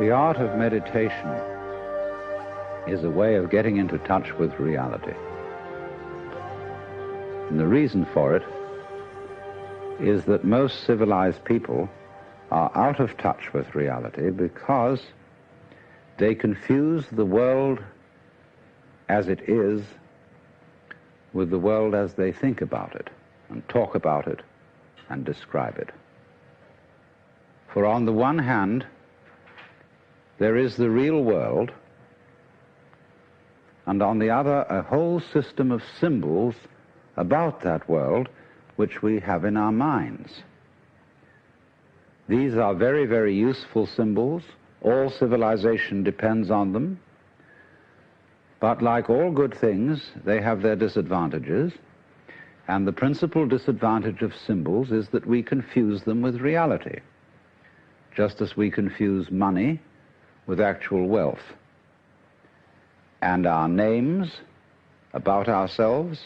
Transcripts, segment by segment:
The art of meditation is a way of getting into touch with reality. And the reason for it is that most civilized people are out of touch with reality because they confuse the world as it is with the world as they think about it and talk about it and describe it. For on the one hand, there is the real world, and on the other, a whole system of symbols about that world which we have in our minds. These are very, very useful symbols. All civilization depends on them. But like all good things, they have their disadvantages. And the principal disadvantage of symbols is that we confuse them with reality, just as we confuse money with actual wealth. And our names about ourselves,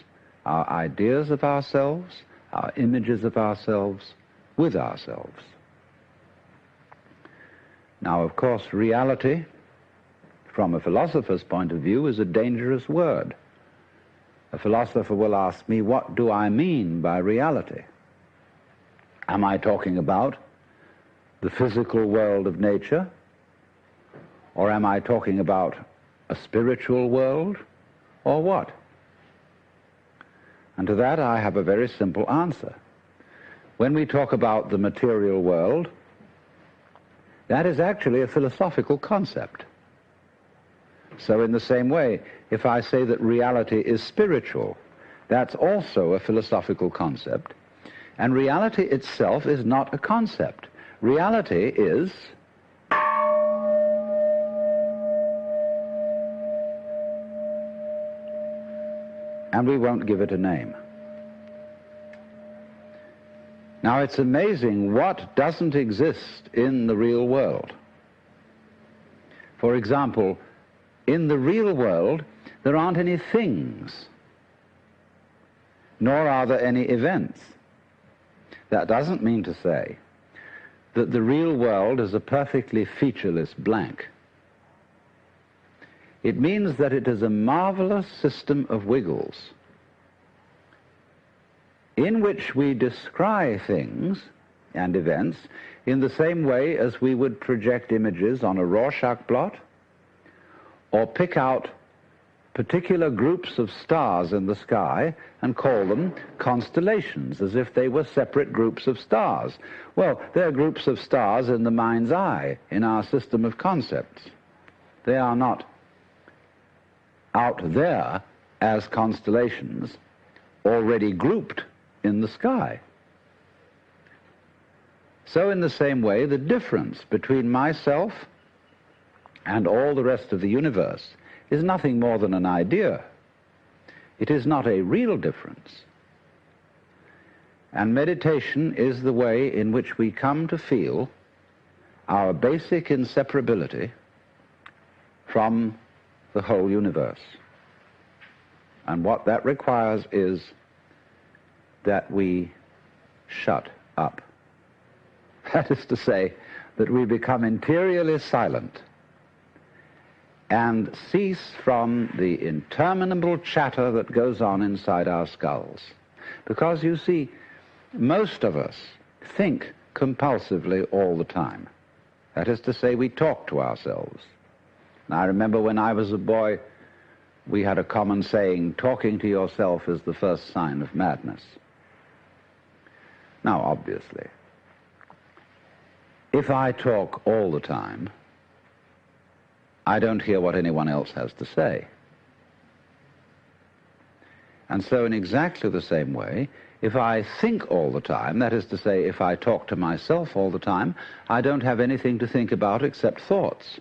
our ideas of ourselves, our images of ourselves with ourselves. Now, of course, reality, from a philosopher's point of view, is a dangerous word. A philosopher will ask me, what do I mean by reality? Am I talking about the physical world of nature? Or am I talking about a spiritual world? Or what? And to that I have a very simple answer. When we talk about the material world, that is actually a philosophical concept. So in the same way, if I say that reality is spiritual, that's also a philosophical concept. And reality itself is not a concept. Reality is and we won't give it a name. Now, it's amazing what doesn't exist in the real world. For example, in the real world, there aren't any things, nor are there any events. That doesn't mean to say that the real world is a perfectly featureless blank. It means that it is a marvelous system of wiggles in which we descry things and events in the same way as we would project images on a Rorschach blot or pick out particular groups of stars in the sky and call them constellations as if they were separate groups of stars. Well, they're groups of stars in the mind's eye, in our system of concepts. They are not out there as constellations already grouped in the sky. So in the same way, the difference between myself and all the rest of the universe is nothing more than an idea. It is not a real difference. And meditation is the way in which we come to feel our basic inseparability from the whole universe. And what that requires is that we shut up. That is to say, that we become interiorly silent and cease from the interminable chatter that goes on inside our skulls. Because, you see, most of us think compulsively all the time. That is to say, we talk to ourselves. And I remember when I was a boy, we had a common saying, talking to yourself is the first sign of madness. Now, obviously, if I talk all the time, I don't hear what anyone else has to say. And so in exactly the same way, if I think all the time, that is to say, if I talk to myself all the time, I don't have anything to think about except thoughts.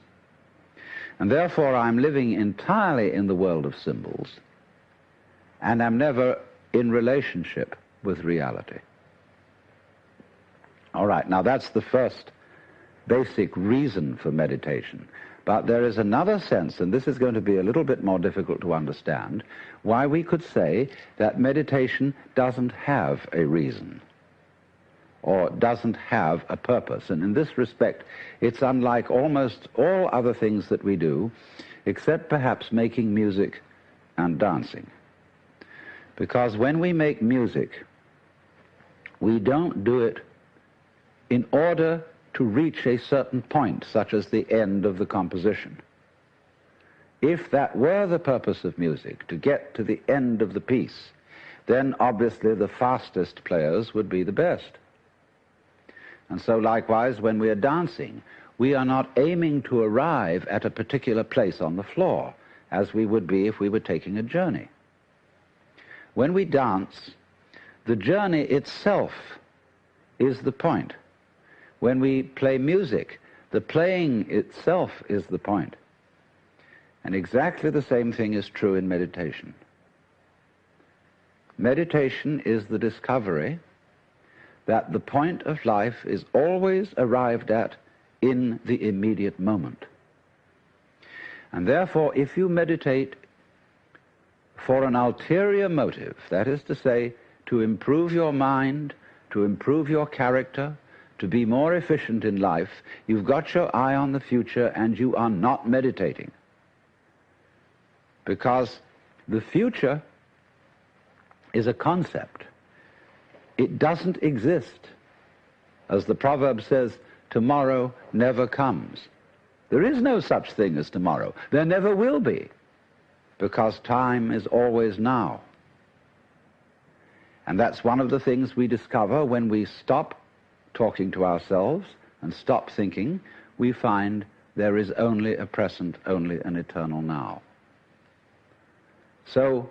And therefore I'm living entirely in the world of symbols, and I'm never in relationship with reality. All right, now that's the first basic reason for meditation. But there is another sense, and this is going to be a little bit more difficult to understand, why we could say that meditation doesn't have a reason. or doesn't have a purpose. And in this respect, it's unlike almost all other things that we do, except perhaps making music and dancing. Because when we make music, we don't do it in order to reach a certain point, such as the end of the composition. If that were the purpose of music, to get to the end of the piece, then obviously the fastest players would be the best. And so likewise, when we are dancing, we are not aiming to arrive at a particular place on the floor, as we would be if we were taking a journey. When we dance, the journey itself is the point. When we play music, the playing itself is the point. And exactly the same thing is true in meditation. Meditation is the discovery that the point of life is always arrived at in the immediate moment. And therefore, if you meditate for an ulterior motive, that is to say, to improve your mind, to improve your character, to be more efficient in life, you've got your eye on the future and you are not meditating. Because the future is a concept. It doesn't exist. As the proverb says, tomorrow never comes. There is no such thing as tomorrow. There never will be, because time is always now. And that's one of the things we discover when we stop talking to ourselves and stop thinking. We find there is only a present, only an eternal now. So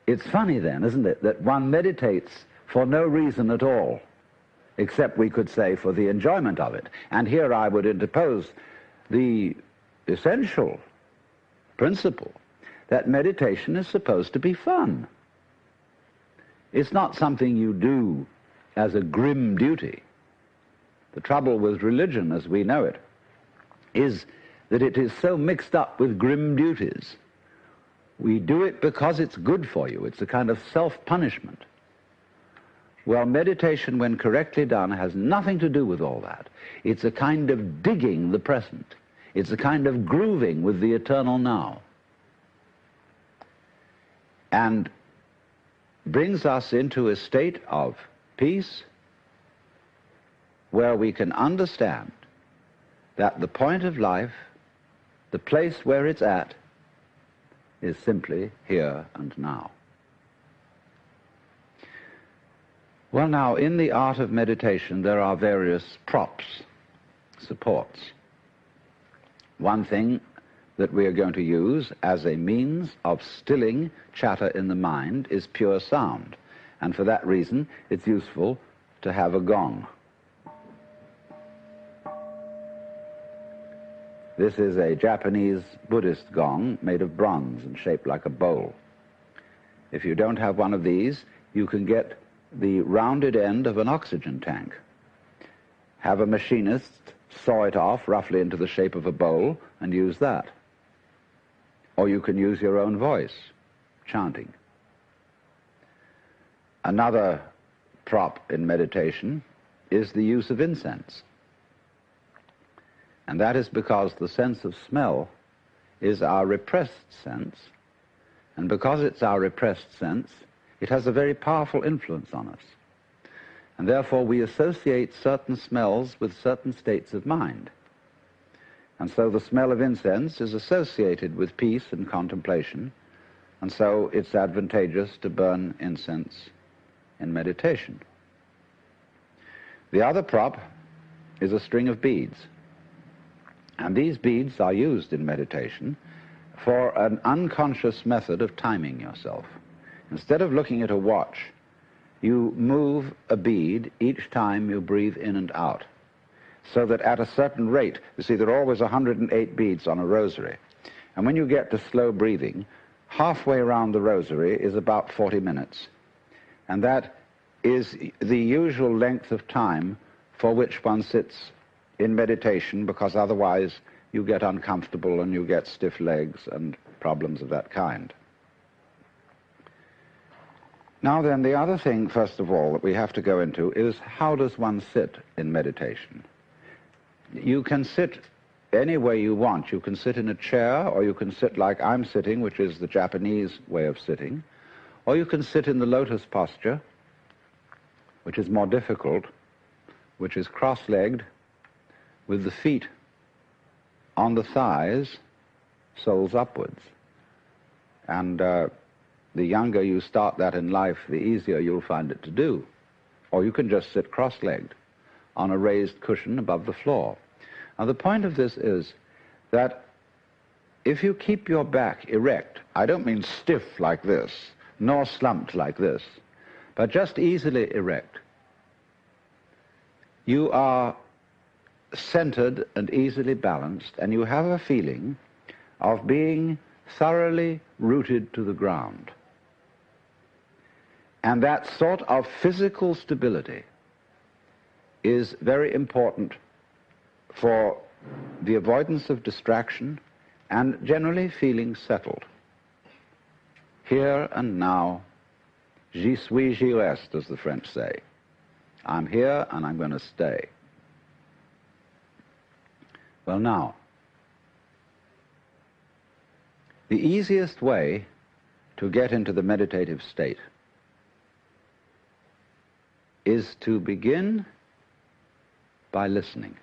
it's funny then, isn't it, that one meditates for no reason at all, except we could say for the enjoyment of it. And here I would interpose the essential principle that meditation is supposed to be fun. It's not something you do as a grim duty. The trouble with religion as we know it is that it is so mixed up with grim duties. We do it because it's good for you. It's a kind of self-punishment. Well, meditation, when correctly done, has nothing to do with all that. It's a kind of digging the present. It's a kind of grooving with the eternal now. And brings us into a state of peace where we can understand that the point of life, the place where it's at, is simply here and now. Well, now, in the art of meditation, there are various props, supports. One thing that we are going to use as a means of stilling chatter in the mind is pure sound. And for that reason, it's useful to have a gong. This is a Japanese Buddhist gong made of bronze and shaped like a bowl. If you don't have one of these, you can get the rounded end of an oxygen tank. Have a machinist saw it off roughly into the shape of a bowl and use that. Or you can use your own voice, chanting. Another prop in meditation is the use of incense. And that is because the sense of smell is our repressed sense, and because it's our repressed sense, it has a very powerful influence on us. And therefore we associate certain smells with certain states of mind. And so the smell of incense is associated with peace and contemplation, and so it's advantageous to burn incense in meditation. The other prop is a string of beads. And these beads are used in meditation for an unconscious method of timing yourself. Instead of looking at a watch, you move a bead each time you breathe in and out, so that at a certain rate, you see, there are always 108 beads on a rosary. And when you get to slow breathing, halfway around the rosary is about 40 minutes. And that is the usual length of time for which one sits in meditation, because otherwise you get uncomfortable and you get stiff legs and problems of that kind. Now then, the other thing, first of all, that we have to go into is how does one sit in meditation? You can sit any way you want. You can sit in a chair, or you can sit like I'm sitting, which is the Japanese way of sitting, or you can sit in the lotus posture, which is more difficult, which is cross-legged, with the feet on the thighs, soles upwards. And the younger you start that in life, the easier you'll find it to do. Or you can just sit cross-legged on a raised cushion above the floor. Now, the point of this is that if you keep your back erect, I don't mean stiff like this, nor slumped like this, but just easily erect, you are centered and easily balanced, and you have a feeling of being thoroughly rooted to the ground. And that sort of physical stability is very important for the avoidance of distraction and generally feeling settled. Here and now, j'y suis, j'y reste, as the French say. I'm here and I'm going to stay. Well, now, the easiest way to get into the meditative state is to begin by listening.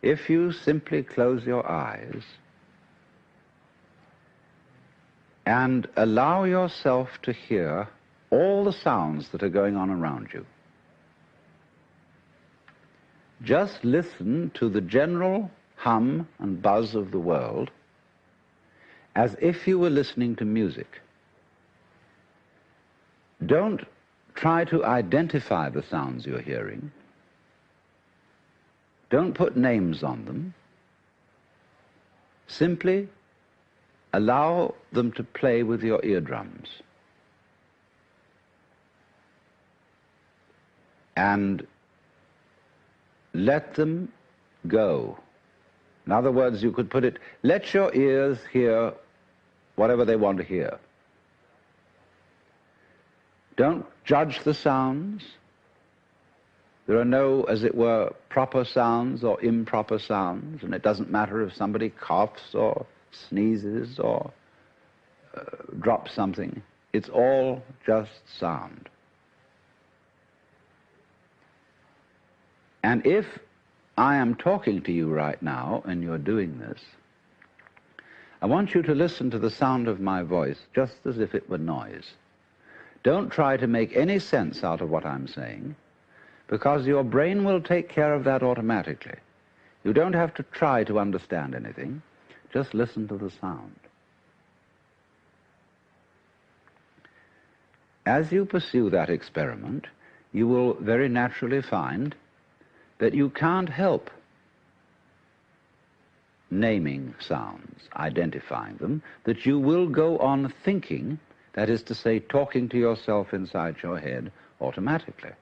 If you simply close your eyes and allow yourself to hear all the sounds that are going on around you, just listen to the general hum and buzz of the world as if you were listening to music. Don't try to identify the sounds you're hearing. Don't put names on them. Simply allow them to play with your eardrums. And let them go. In other words, you could put it, let your ears hear whatever they want to hear. Don't judge the sounds. There are no, as it were, proper sounds or improper sounds, and it doesn't matter if somebody coughs or sneezes or drops something. It's all just sound. And if I am talking to you right now and you're doing this, I want you to listen to the sound of my voice just as if it were noise. Don't try to make any sense out of what I'm saying, because your brain will take care of that automatically. You don't have to try to understand anything. Just listen to the sound. As you pursue that experiment, you will very naturally find that you can't help naming sounds, identifying them, that you will go on thinking, that is to say, talking to yourself inside your head automatically.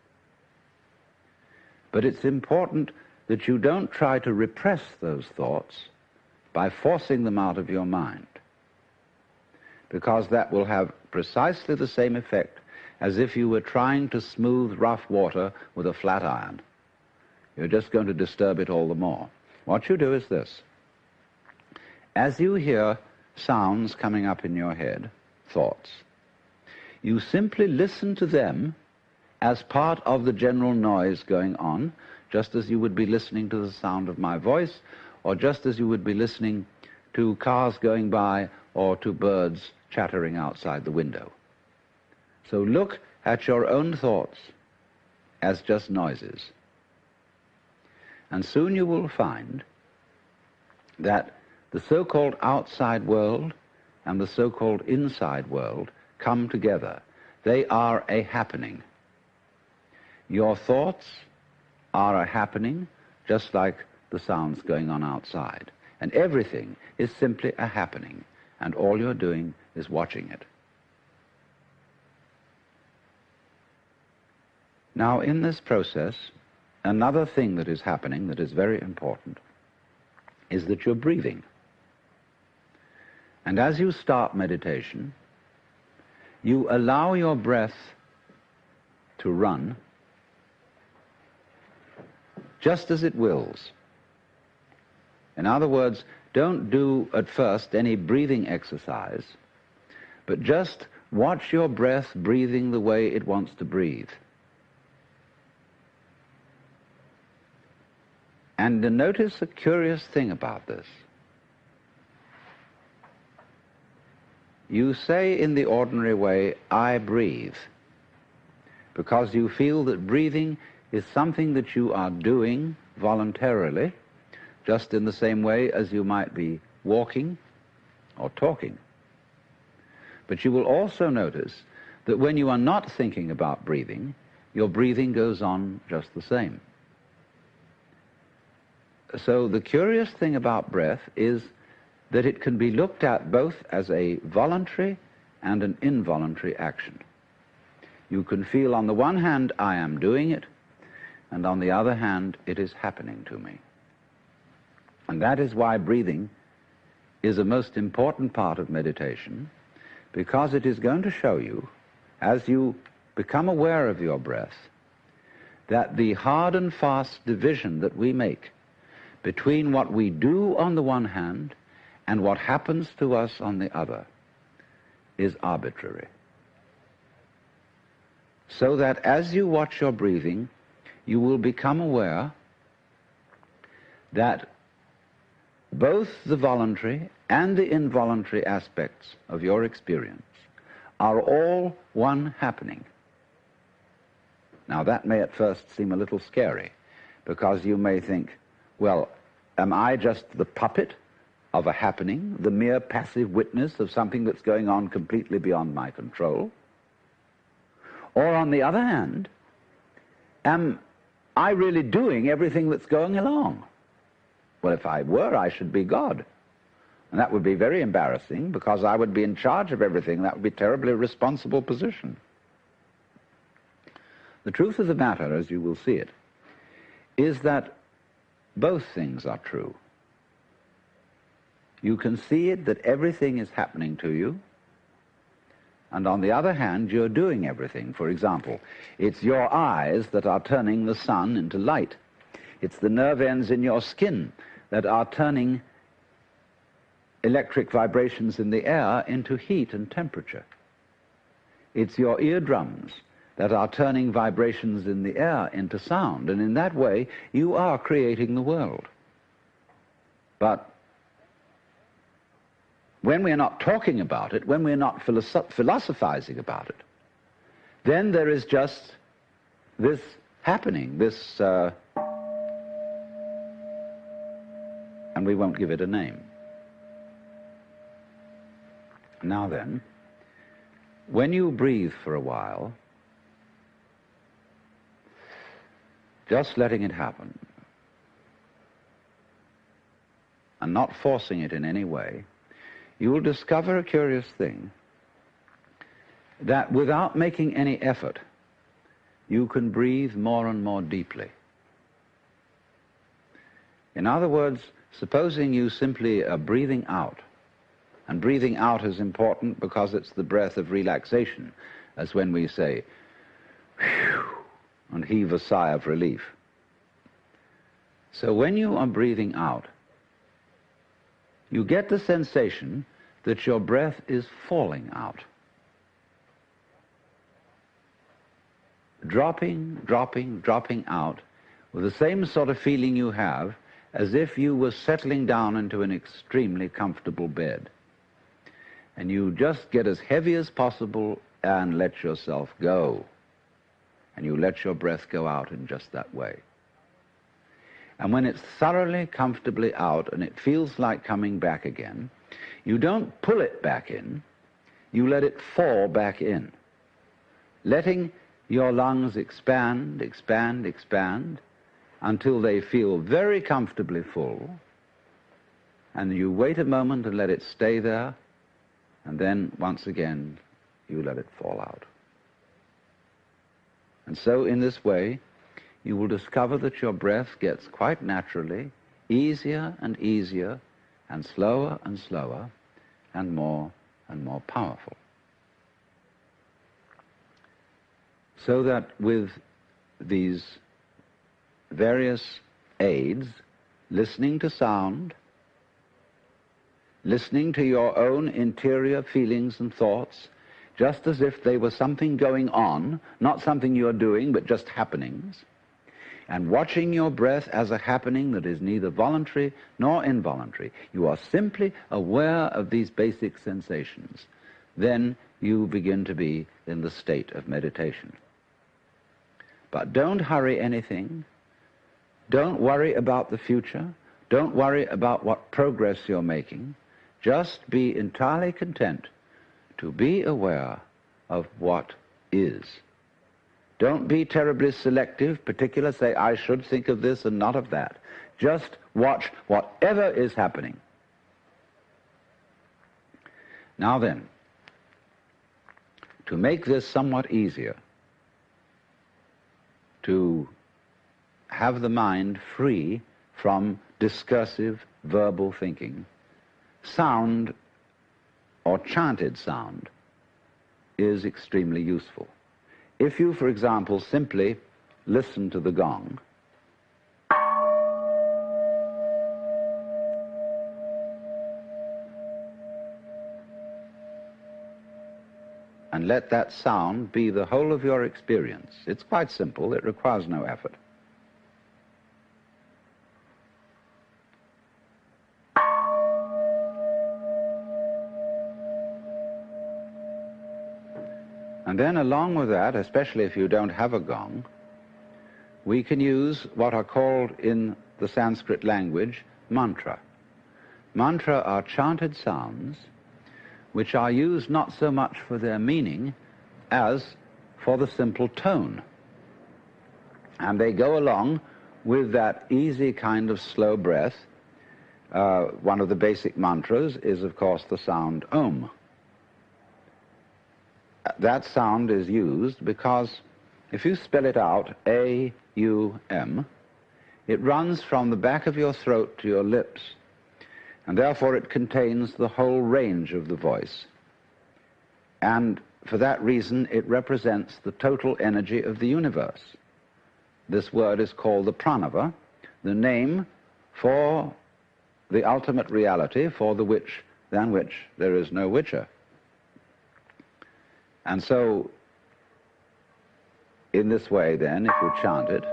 But it's important that you don't try to repress those thoughts by forcing them out of your mind, because that will have precisely the same effect as if you were trying to smooth rough water with a flat iron. You're just going to disturb it all the more. What you do is this. As you hear sounds coming up in your head, thoughts, you simply listen to them as part of the general noise going on, just as you would be listening to the sound of my voice, or just as you would be listening to cars going by or to birds chattering outside the window. So look at your own thoughts as just noises. And soon you will find that the so-called outside world and the so-called inside world come together. They are a happening. Your thoughts are a happening, just like the sounds going on outside. And everything is simply a happening, and all you're doing is watching it. Now, in this process, another thing that is happening that is very important is that you're breathing. And as you start meditation, you allow your breath to run just as it wills. In other words, don't do at first any breathing exercise, but just watch your breath breathing the way it wants to breathe. And notice a curious thing about this. You say in the ordinary way, I breathe, because you feel that breathing is something that you are doing voluntarily, just in the same way as you might be walking or talking. But you will also notice that when you are not thinking about breathing, your breathing goes on just the same. So the curious thing about breath is that it can be looked at both as a voluntary and an involuntary action. You can feel on the one hand, I am doing it, and on the other hand, it is happening to me. And that is why breathing is a most important part of meditation, because it is going to show you, as you become aware of your breath, that the hard and fast division that we make between what we do on the one hand and what happens to us on the other is arbitrary. So that as you watch your breathing, you will become aware that both the voluntary and the involuntary aspects of your experience are all one happening. Now that may at first seem a little scary, because you may think, well, am I just the puppet of a happening, the mere passive witness of something that's going on completely beyond my control? Or on the other hand, am I really doing everything that's going along? Well, if I were, I should be God. And that would be very embarrassing, because I would be in charge of everything. That would be a terribly responsible position. The truth of the matter, as you will see it, is that both things are true. You can see it that everything is happening to you, and on the other hand, you're doing everything. For example, it's your eyes that are turning the sun into light. It's the nerve ends in your skin that are turning electric vibrations in the air into heat and temperature. It's your eardrums that are turning vibrations in the air into sound, and in that way you are creating the world. But when we're not talking about it, when we're not philosophizing about it, then there is just this happening, this, and we won't give it a name. Now then, when you breathe for a while, just letting it happen, and not forcing it in any way, you will discover a curious thing, that without making any effort, you can breathe more and more deeply. In other words, supposing you simply are breathing out, and breathing out is important because it's the breath of relaxation, as when we say, whew, and heave a sigh of relief. So when you are breathing out, you get the sensation that your breath is falling out. Dropping, dropping, dropping out with the same sort of feeling you have as if you were settling down into an extremely comfortable bed. And you just get as heavy as possible and let yourself go. And you let your breath go out in just that way. And when it's thoroughly, comfortably out and it feels like coming back again, you don't pull it back in, you let it fall back in, letting your lungs expand, expand, expand, until they feel very comfortably full, and you wait a moment and let it stay there, and then, once again, you let it fall out. And so, in this way, you will discover that your breath gets quite naturally easier and easier, and slower, and more powerful. So that with these various aids, listening to sound, listening to your own interior feelings and thoughts, just as if they were something going on, not something you're doing, but just happenings, and watching your breath as a happening that is neither voluntary nor involuntary. You are simply aware of these basic sensations. Then you begin to be in the state of meditation. But don't hurry anything. Don't worry about the future. Don't worry about what progress you're making. Just be entirely content to be aware of what is. Don't be terribly selective, particular, say, I should think of this and not of that. Just watch whatever is happening. Now then, to make this somewhat easier, to have the mind free from discursive verbal thinking, sound or chanted sound is extremely useful. If you, for example, simply listen to the gong, and let that sound be the whole of your experience. It's quite simple. It requires no effort. And then along with that, especially if you don't have a gong, we can use what are called in the Sanskrit language mantra. Mantra are chanted sounds which are used not so much for their meaning as for the simple tone. And they go along with that easy kind of slow breath. One of the basic mantras is, of course, the sound Om. That sound is used because if you spell it out, A-U-M, it runs from the back of your throat to your lips, and therefore it contains the whole range of the voice. And for that reason, it represents the total energy of the universe. This word is called the pranava, the name for the ultimate reality, for the which, than which there is no witcher. And so, in this way then, if you chant it,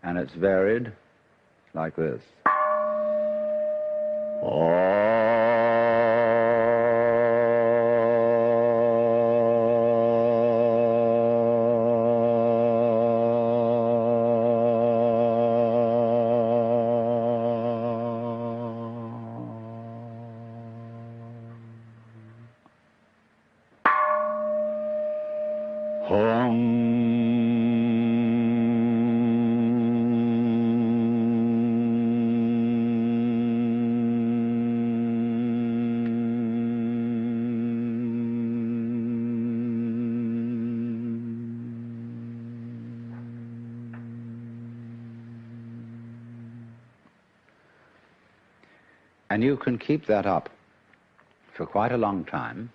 and it's varied like this. And you can keep that up for quite a long time,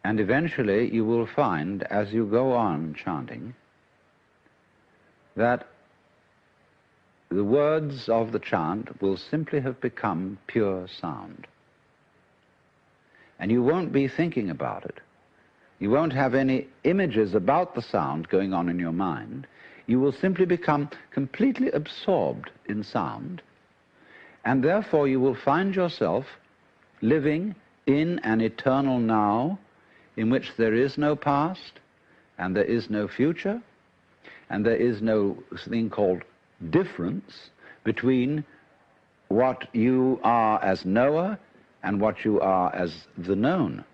and eventually you will find, as you go on chanting, that the words of the chant will simply have become pure sound. And you won't be thinking about it. You won't have any images about the sound going on in your mind. You will simply become completely absorbed in sound, and therefore you will find yourself living in an eternal now in which there is no past and there is no future and there is no thing called difference between what you are as knower and what you are as the known,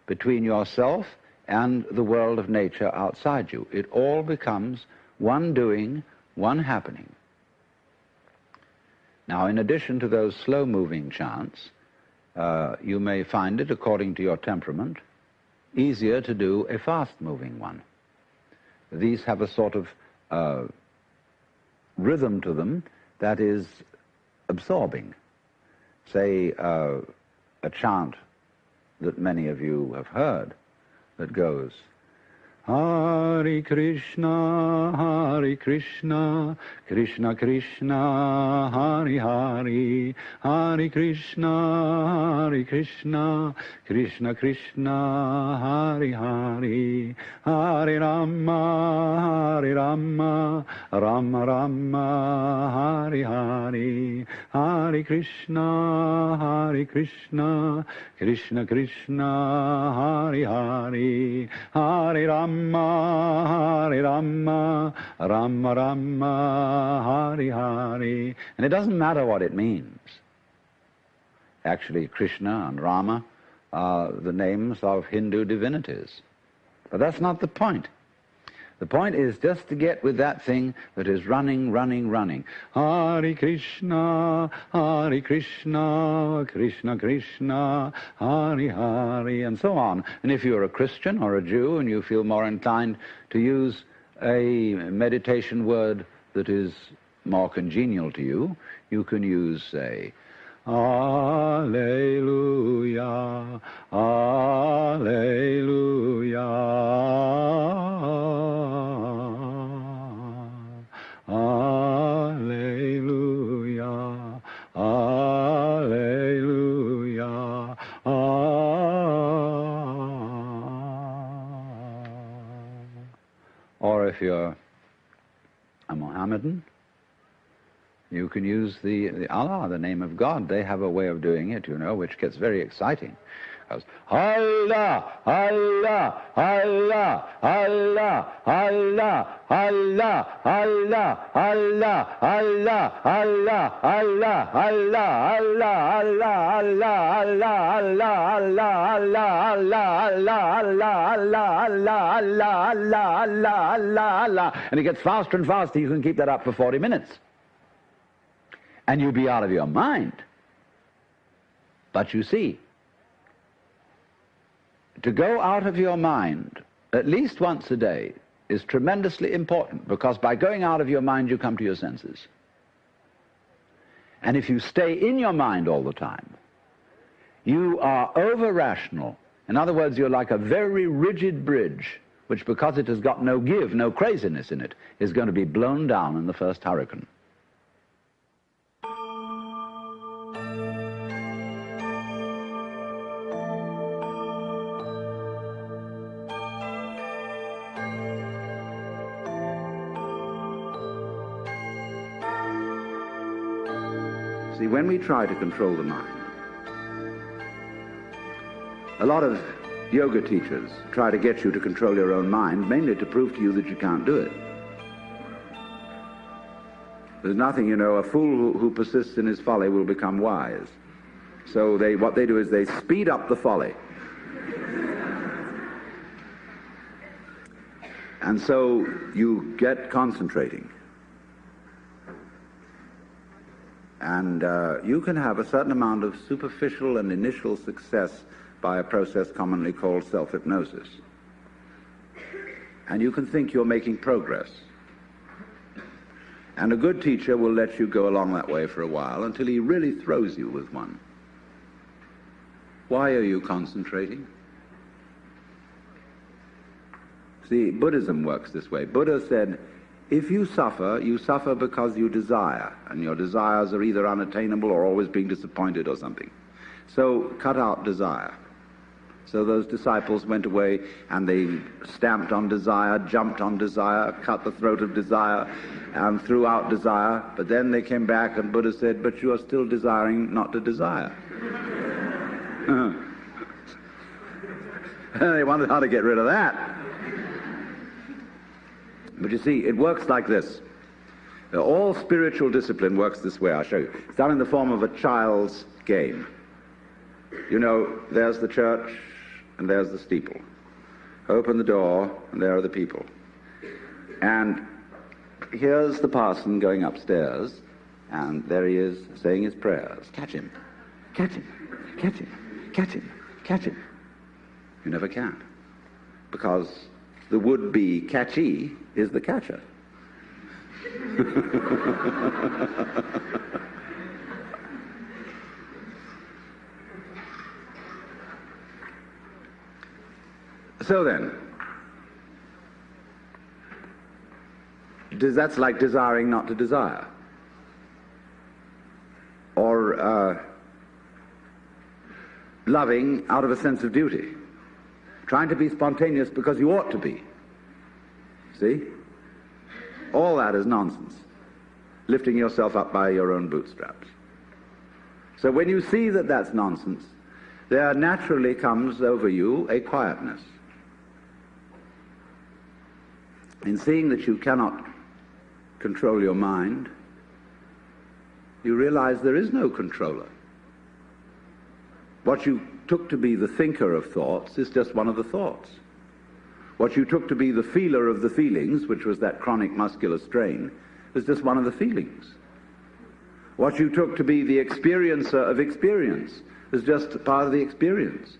between yourself and the world of nature outside you. It all becomes one doing, one happening. Now, in addition to those slow-moving chants, you may find it, according to your temperament, easier to do a fast-moving one. These have a sort of rhythm to them that is absorbing. Say, a chant that many of you have heard that goes, Hare Krishna, Hare Krishna, Krishna Krishna, Hare Hare, Hare Krishna, Hare Krishna, Krishna Krishna, Hare Hare, Hare Rama, Hare Rama, Rama Rama, Hare Hare, Hare Krishna, Hare Krishna, Krishna Krishna, Hare Hare, Hare Rama, Hare Rama, Rama Rama, Hare Hare. And it doesn't matter what it means. Actually, Krishna and Rama are the names of Hindu divinities. But that's not the point. The point is just to get with that thing that is running, running, running. Hare Krishna, Hare Krishna, Krishna Krishna, Hare Hare, and so on. And if you're a Christian or a Jew and you feel more inclined to use a meditation word that is more congenial to you, you can use, say, Alleluia, Alleluia, Alleluia, Alleluia, Or if you're a Mohammedan, you can use the Allah, the name of God. They have a way of doing it, you know, which gets very exciting. It goes, Allah, Allah, Allah, Allah, Allah, Allah, Allah, Allah, Allah, Allah, Allah, Allah, Allah, Allah, and it gets faster and faster. You can keep that up for 40 minutes. And you'll be out of your mind. But you see, to go out of your mind at least once a day is tremendously important, because by going out of your mind you come to your senses. And if you stay in your mind all the time, you are over-rational. In other words, you're like a very rigid bridge, which, because it has got no give, no craziness in it, is going to be blown down in the first hurricane. See, when we try to control the mind, a lot of yoga teachers try to get you to control your own mind, mainly to prove to you that you can't do it. There's nothing, you know, a fool who persists in his folly will become wise. So what they do is they speed up the folly. And so you get concentrating. And you can have a certain amount of superficial and initial success by a process commonly called self-hypnosis. And you can think you're making progress. And a good teacher will let you go along that way for a while until he really throws you with one. Why are you concentrating? See, Buddhism works this way. Buddha said, if you suffer because you desire, and your desires are either unattainable or always being disappointed or something. So cut out desire. So those disciples went away and they stamped on desire, jumped on desire, cut the throat of desire, and threw out desire. But then they came back and Buddha said, but you are still desiring not to desire. They wondered how to get rid of that. But you see, it works like this. All spiritual discipline works this way. I'll show you. It's done in the form of a child's game. You know, there's the church and there's the steeple. Open the door and there are the people. And here's the parson going upstairs, And there he is saying his prayers. Catch him, catch him, catch him, catch him, catch him. You never can. Because the would-be catchee is the catcher. So then, that's like desiring not to desire. Or loving out of a sense of duty. Trying to be spontaneous because you ought to be. See? All that is nonsense. Lifting yourself up by your own bootstraps. So when you see that that's nonsense, there naturally comes over you a quietness. In seeing that you cannot control your mind, you realize there is no controller. What you took to be the thinker of thoughts is just one of the thoughts. What you took to be the feeler of the feelings, which was that chronic muscular strain, is just one of the feelings. What you took to be the experiencer of experience is just part of the experience.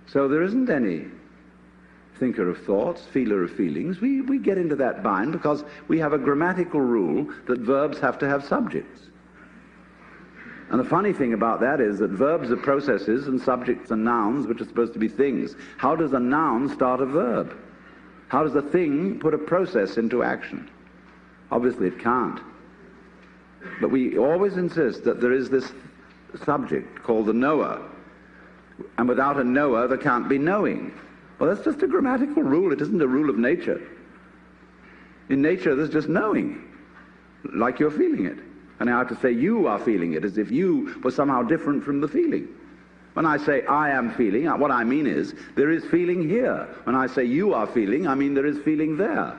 So there isn't any thinker of thoughts, feeler of feelings. We get into that bind because we have a grammatical rule that verbs have to have subjects. And the funny thing about that is that verbs are processes and subjects are nouns, which are supposed to be things. How does a noun start a verb? How does a thing put a process into action? Obviously it can't. But we always insist that there is this subject called the knower. And without a knower, there can't be knowing. Well, that's just a grammatical rule. It isn't a rule of nature. In nature, there's just knowing, like you're feeling it. And I have to say you are feeling it, as if you were somehow different from the feeling. When I say I am feeling, what I mean is there is feeling here. When I say you are feeling, I mean there is feeling there.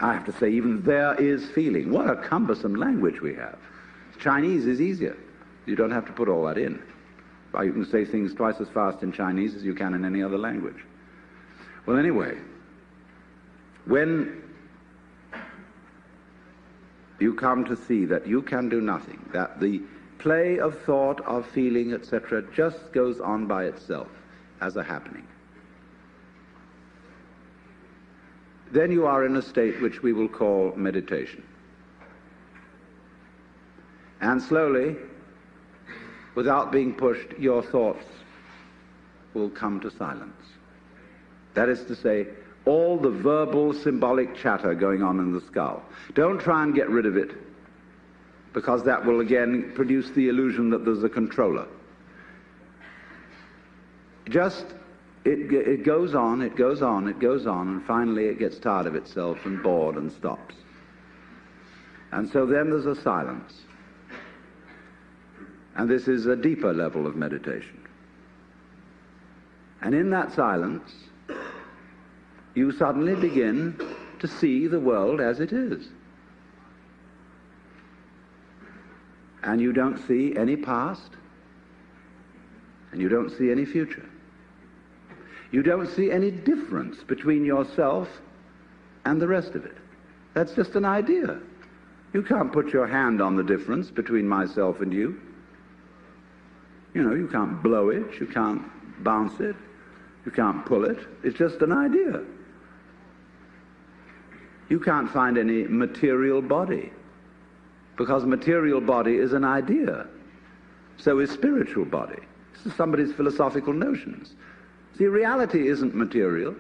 I have to say even there is feeling. What a cumbersome language we have. Chinese is easier. You don't have to put all that in. You can say things twice as fast in Chinese as you can in any other language. Well, anyway, when you come to see that you can do nothing, that the play of thought, of feeling, etc., just goes on by itself as a happening, then you are in a state which we will call meditation. And slowly, without being pushed, your thoughts will come to silence. That is to say, all the verbal, symbolic chatter going on in the skull. Don't try and get rid of it, because that will again produce the illusion that there's a controller. Just, it goes on, it goes on, it goes on, and finally it gets tired of itself and bored and stops. And so then there's a silence. And this is a deeper level of meditation. And in that silence, you suddenly begin to see the world as it is. And you don't see any past, and you don't see any future. You don't see any difference between yourself and the rest of it. That's just an idea. You can't put your hand on the difference between myself and you. You know, you can't blow it, you can't bounce it, you can't pull it. It's just an idea. You can't find any material body, because material body is an idea. So is spiritual body. This is somebody's philosophical notions. See, reality isn't material.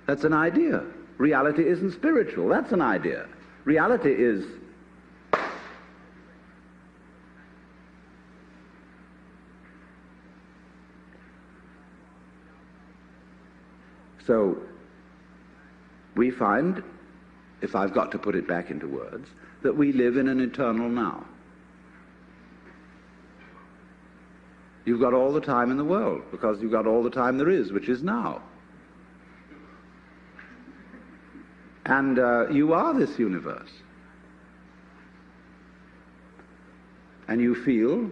That's an idea. Reality isn't spiritual. That's an idea. Reality is so we find, if I've got to put it back into words, that we live in an eternal now. You've got all the time in the world, because you've got all the time there is, which is now. And you are this universe. And you feel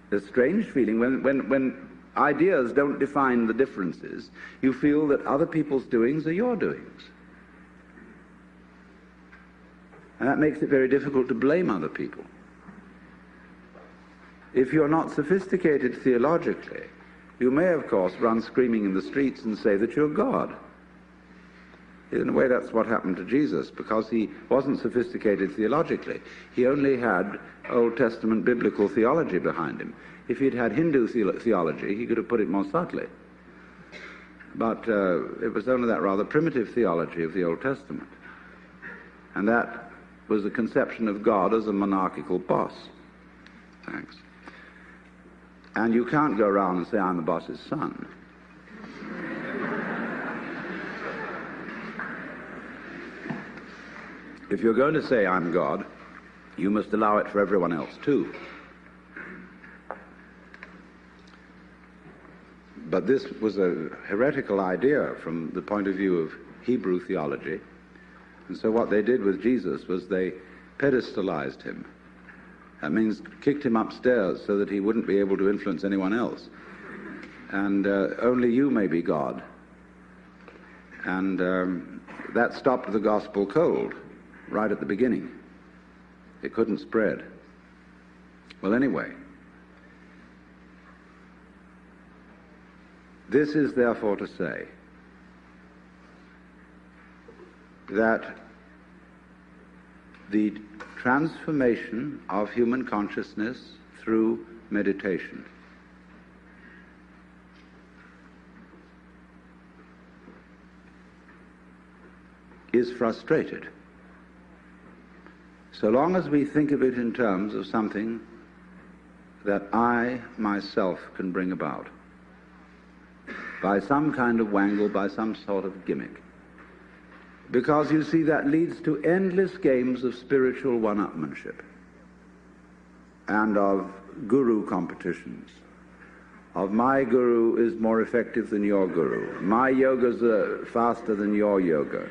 this strange feeling when ideas don't define the differences. You feel that other people's doings are your doings. And that makes it very difficult to blame other people. If you're not sophisticated theologically, you may, of course, run screaming in the streets and say that you're God. In a way, that's what happened to Jesus, because he wasn't sophisticated theologically. He only had Old Testament biblical theology behind him. If he'd had Hindu theology, he could have put it more subtly. But it was only that rather primitive theology of the Old Testament. And that was the conception of God as a monarchical boss. Thanks. And you can't go around and say, I'm the boss's son. If you're going to say, I'm God, you must allow it for everyone else too. But this was a heretical idea from the point of view of Hebrew theology. And so what they did with Jesus was they pedestalized him. That means kicked him upstairs so that he wouldn't be able to influence anyone else. And only you may be God. And that stopped the gospel cold right at the beginning. It couldn't spread. Well, anyway, this is therefore to say that the transformation of human consciousness through meditation is frustrated so long as we think of it in terms of something that I myself can bring about by some kind of wangle, by some sort of gimmick. Because, you see, that leads to endless games of spiritual one-upmanship and of guru competitions, of my guru is more effective than your guru, my yoga's faster than your yoga,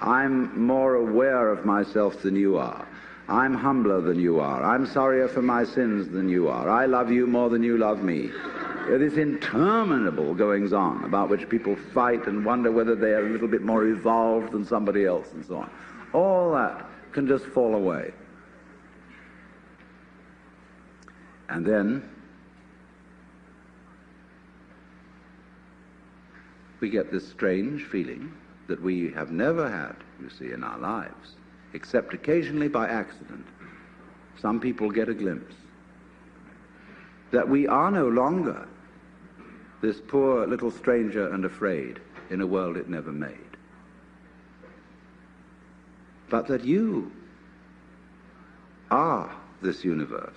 I'm more aware of myself than you are, I'm humbler than you are, I'm sorrier for my sins than you are, I love you more than you love me. This interminable goings-on about which people fight and wonder whether they are a little bit more evolved than somebody else and so on. All that can just fall away. And then we get this strange feeling that we have never had, you see, in our lives, except occasionally by accident. Some people get a glimpse that we are no longer this poor little stranger and afraid in a world it never made, but that you are this universe,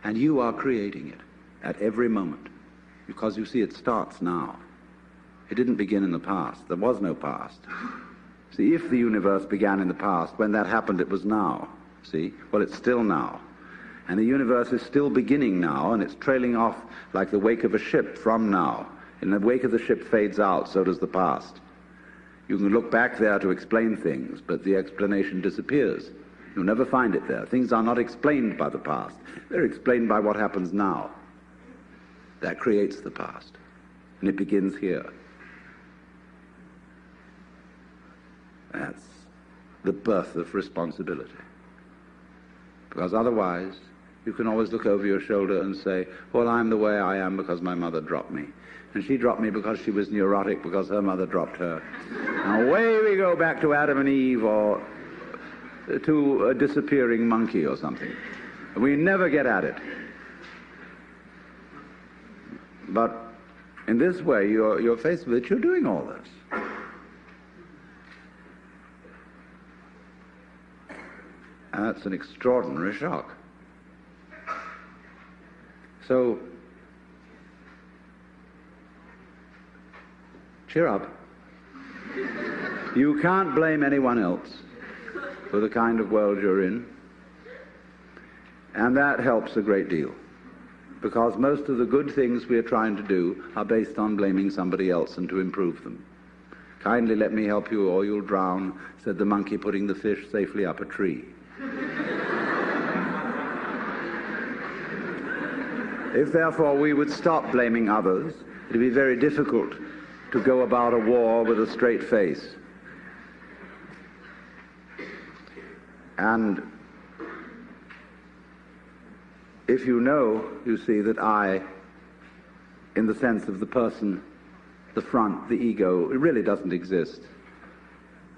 and you are creating it at every moment, because you see it starts now. It didn't begin in the past. There was no past. See, if the universe began in the past, when that happened it was now. See? Well, it's still now. And the universe is still beginning now, and it's trailing off like the wake of a ship from now. And the wake of the ship fades out, so does the past. You can look back there to explain things, but the explanation disappears. You'll never find it there. Things are not explained by the past. They're explained by what happens now. That creates the past. And it begins here. That's the birth of responsibility. Because otherwise, you can always look over your shoulder and say, well, I'm the way I am because my mother dropped me. And she dropped me because she was neurotic because her mother dropped her. And away we go back to Adam and Eve or to a disappearing monkey or something. And we never get at it. But in this way, you're faced with it, you're doing all this. And that's an extraordinary shock. So, cheer up. You can't blame anyone else for the kind of world you're in. And that helps a great deal. Because most of the good things we are trying to do are based on blaming somebody else and to improve them. Kindly let me help you or you'll drown, said the monkey putting the fish safely up a tree. If therefore we would stop blaming others, it would be very difficult to go about a war with a straight face. And if you know, you see, that I, in the sense of the person, the front, the ego, it really doesn't exist,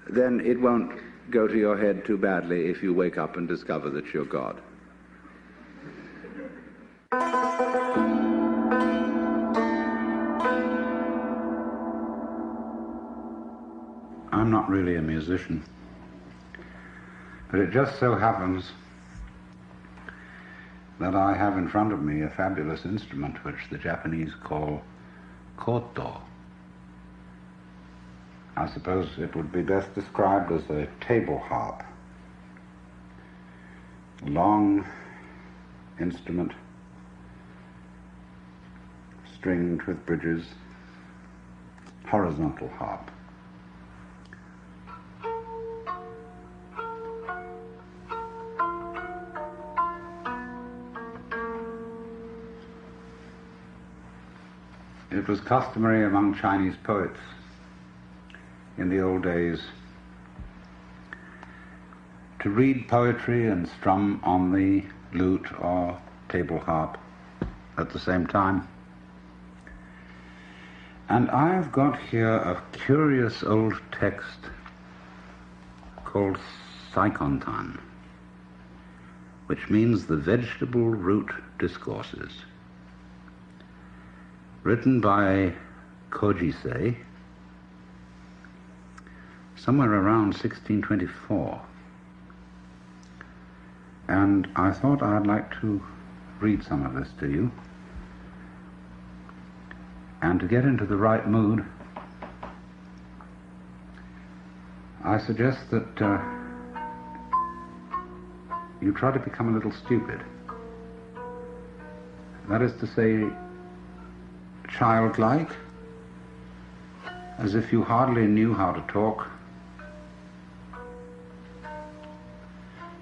then it won't go to your head too badly if you wake up and discover that you're God. I'm not really a musician, but it just so happens that I have in front of me a fabulous instrument which the Japanese call koto. I suppose it would be best described as a table harp. A long instrument, stringed with bridges, horizontal harp. It was customary among Chinese poets in the old days to read poetry and strum on the lute or table harp at the same time. And I've got here a curious old text called Saikontan, which means the vegetable root discourses, written by Kojisei somewhere around 1624. And I thought I'd like to read some of this to you. And to get into the right mood, I suggest that you try to become a little stupid. That is to say, childlike, as if you hardly knew how to talk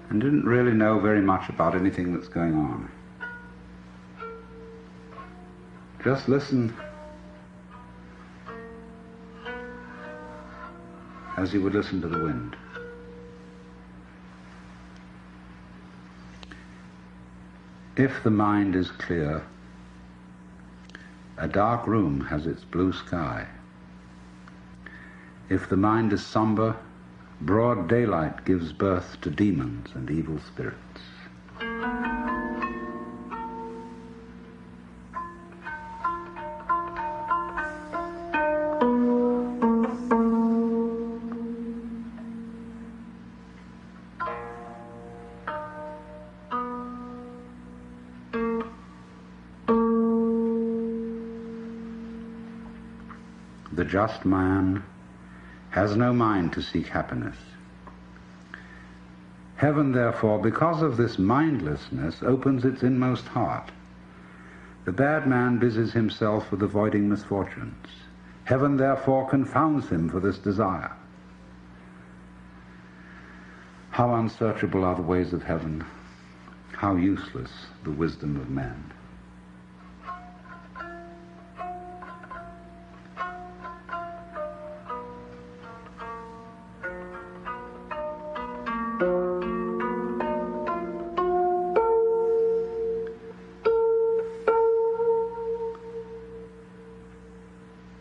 and didn't really know very much about anything that's going on. Just listen as you would listen to the wind. If the mind is clear, a dark room has its blue sky. If the mind is somber, broad daylight gives birth to demons and evil spirits. The just man has no mind to seek happiness. Heaven, therefore, because of this mindlessness, opens its inmost heart. The bad man busies himself with avoiding misfortunes. Heaven, therefore, confounds him for this desire. How unsearchable are the ways of heaven, how useless the wisdom of man.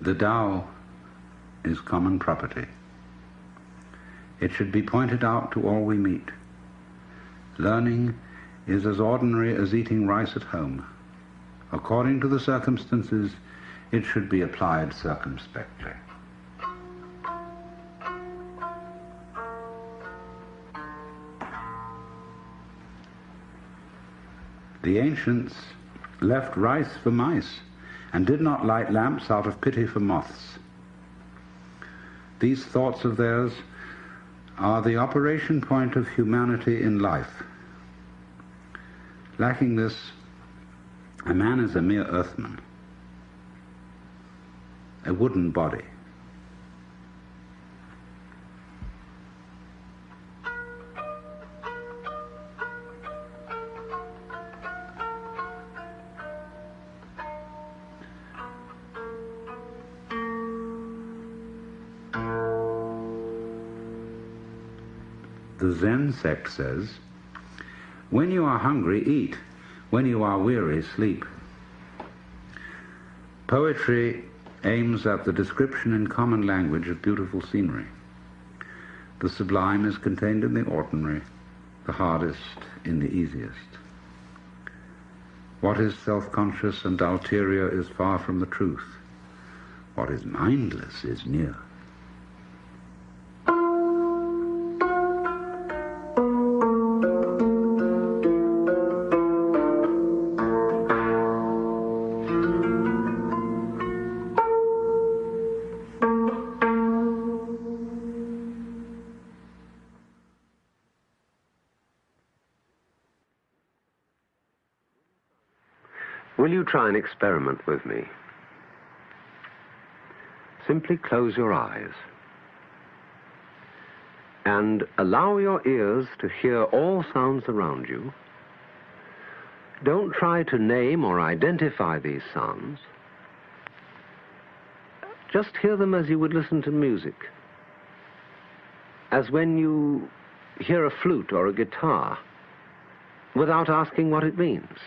The Tao is common property. It should be pointed out to all we meet. Learning is as ordinary as eating rice at home. According to the circumstances, it should be applied circumspectly. The ancients left rice for mice and did not light lamps out of pity for moths. These thoughts of theirs are the operation point of humanity in life. Lacking this, a man is a mere earthman, a wooden body. The Zen sect says, when you are hungry, eat. When you are weary, sleep. Poetry aims at the description in common language of beautiful scenery. The sublime is contained in the ordinary, the hardest in the easiest. What is self-conscious and ulterior is far from the truth. What is mindless is near. Will you try an experiment with me? Simply close your eyes and allow your ears to hear all sounds around you. Don't try to name or identify these sounds. Just hear them as you would listen to music, as when you hear a flute or a guitar, without asking what it means.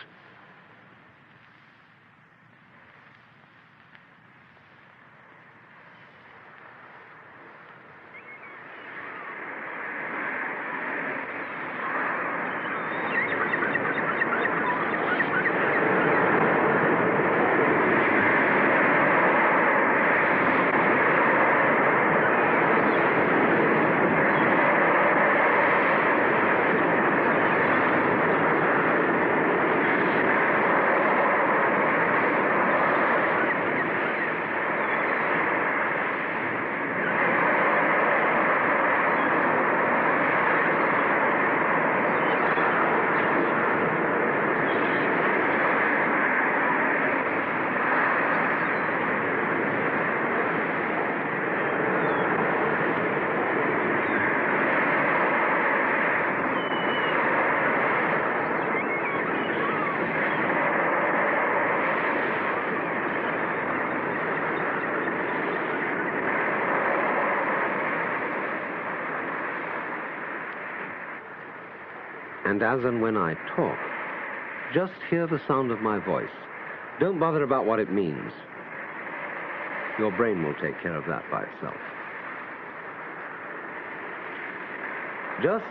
And as and when I talk, just hear the sound of my voice. Don't bother about what it means. Your brain will take care of that by itself. Just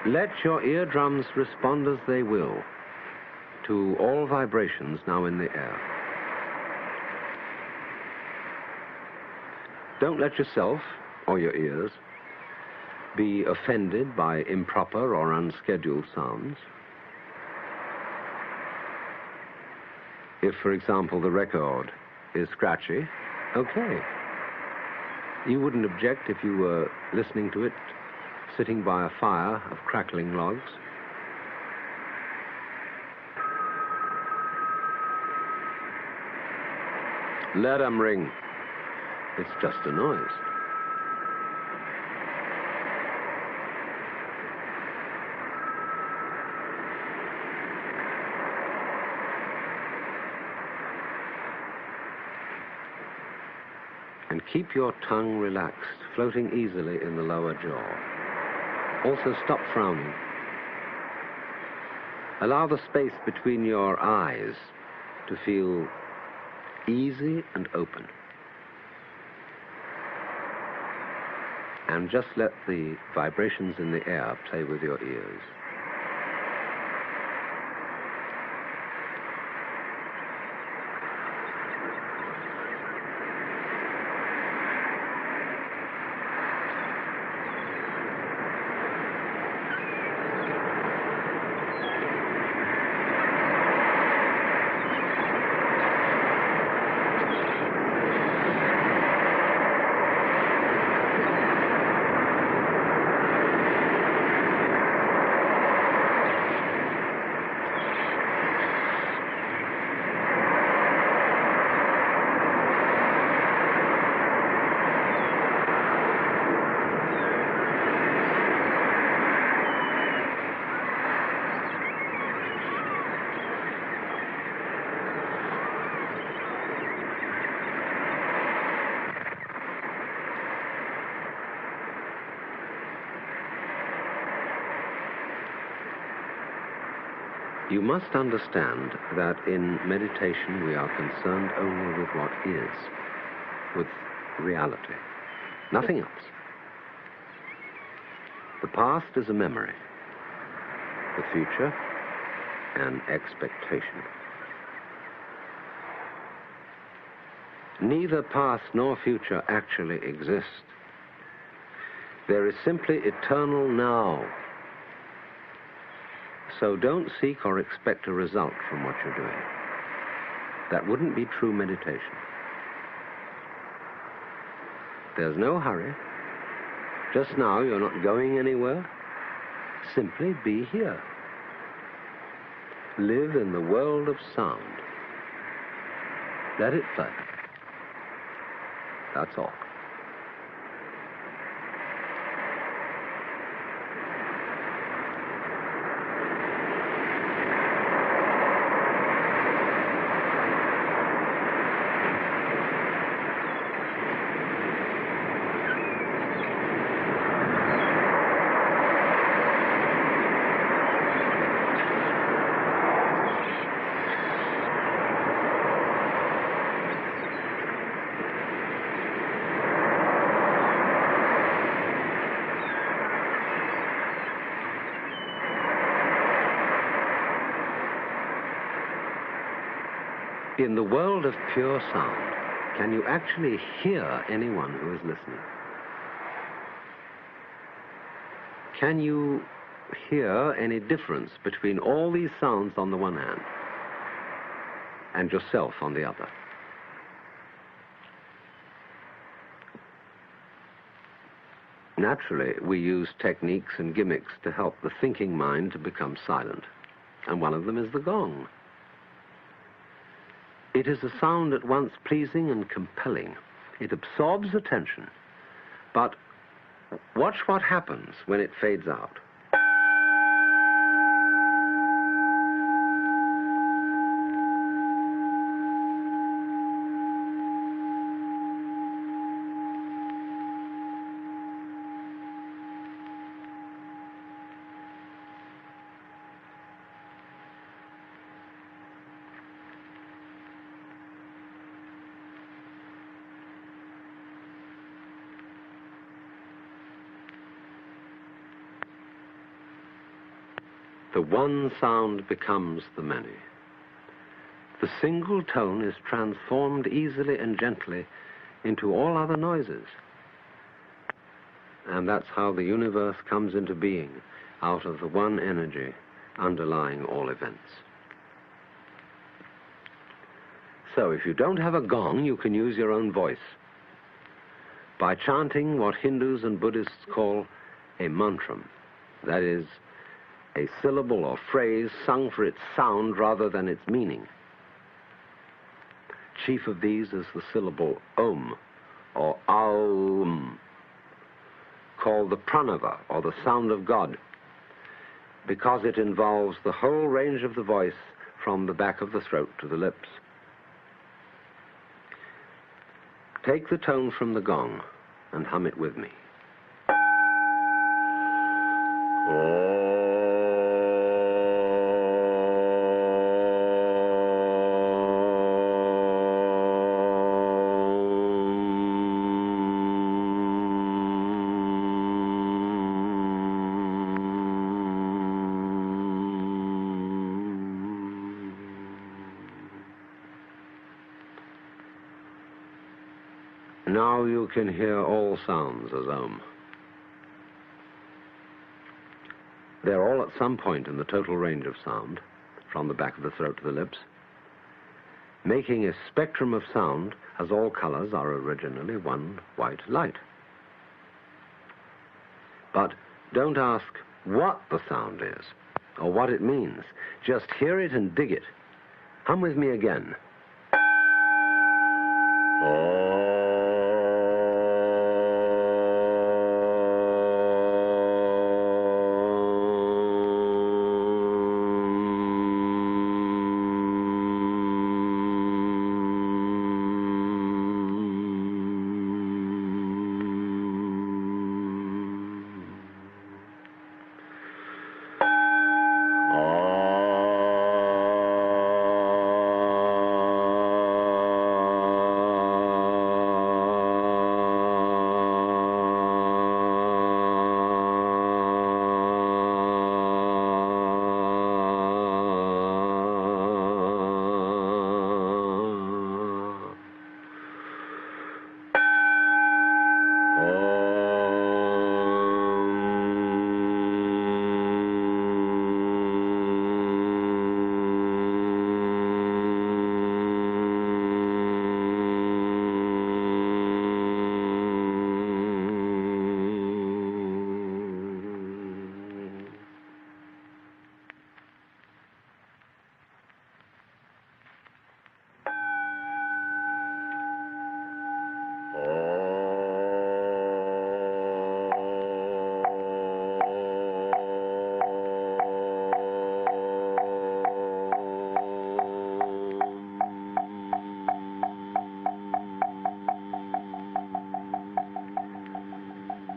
let your eardrums respond as they will to all vibrations now in the air. Don't let yourself or your ears be offended by improper or unscheduled sounds. If, for example, the record is scratchy, okay. You wouldn't object if you were listening to it sitting by a fire of crackling logs. Let 'em ring. It's just a noise. And keep your tongue relaxed, floating easily in the lower jaw. Also stop frowning. Allow the space between your eyes to feel easy and open. And just let the vibrations in the air play with your ears. You must understand that in meditation we are concerned only with what is, with reality, nothing else. The past is a memory, the future an expectation. Neither past nor future actually exist. There is simply eternal now. So don't seek or expect a result from what you're doing. That wouldn't be true meditation. There's no hurry. Just now, you're not going anywhere. Simply be here. Live in the world of sound. Let it play. That's all. In the world of pure sound, can you actually hear anyone who is listening? Can you hear any difference between all these sounds on the one hand and yourself on the other? Naturally, we use techniques and gimmicks to help the thinking mind to become silent, and one of them is the gong. It is a sound at once pleasing and compelling. It absorbs attention. But watch what happens when it fades out. The one sound becomes the many. The single tone is transformed easily and gently into all other noises. And that's how the universe comes into being, out of the one energy underlying all events. So if you don't have a gong, you can use your own voice by chanting what Hindus and Buddhists call a mantram. That is, a syllable or phrase sung for its sound rather than its meaning. Chief of these is the syllable Om, or Aum, called the Pranava, or the sound of God, because it involves the whole range of the voice from the back of the throat to the lips. Take the tone from the gong and hum it with me. Now you can hear all sounds as Om. They're all at some point in the total range of sound, from the back of the throat to the lips, making a spectrum of sound as all colors are originally one white light. But don't ask what the sound is or what it means. Just hear it and dig it. Hum with me again.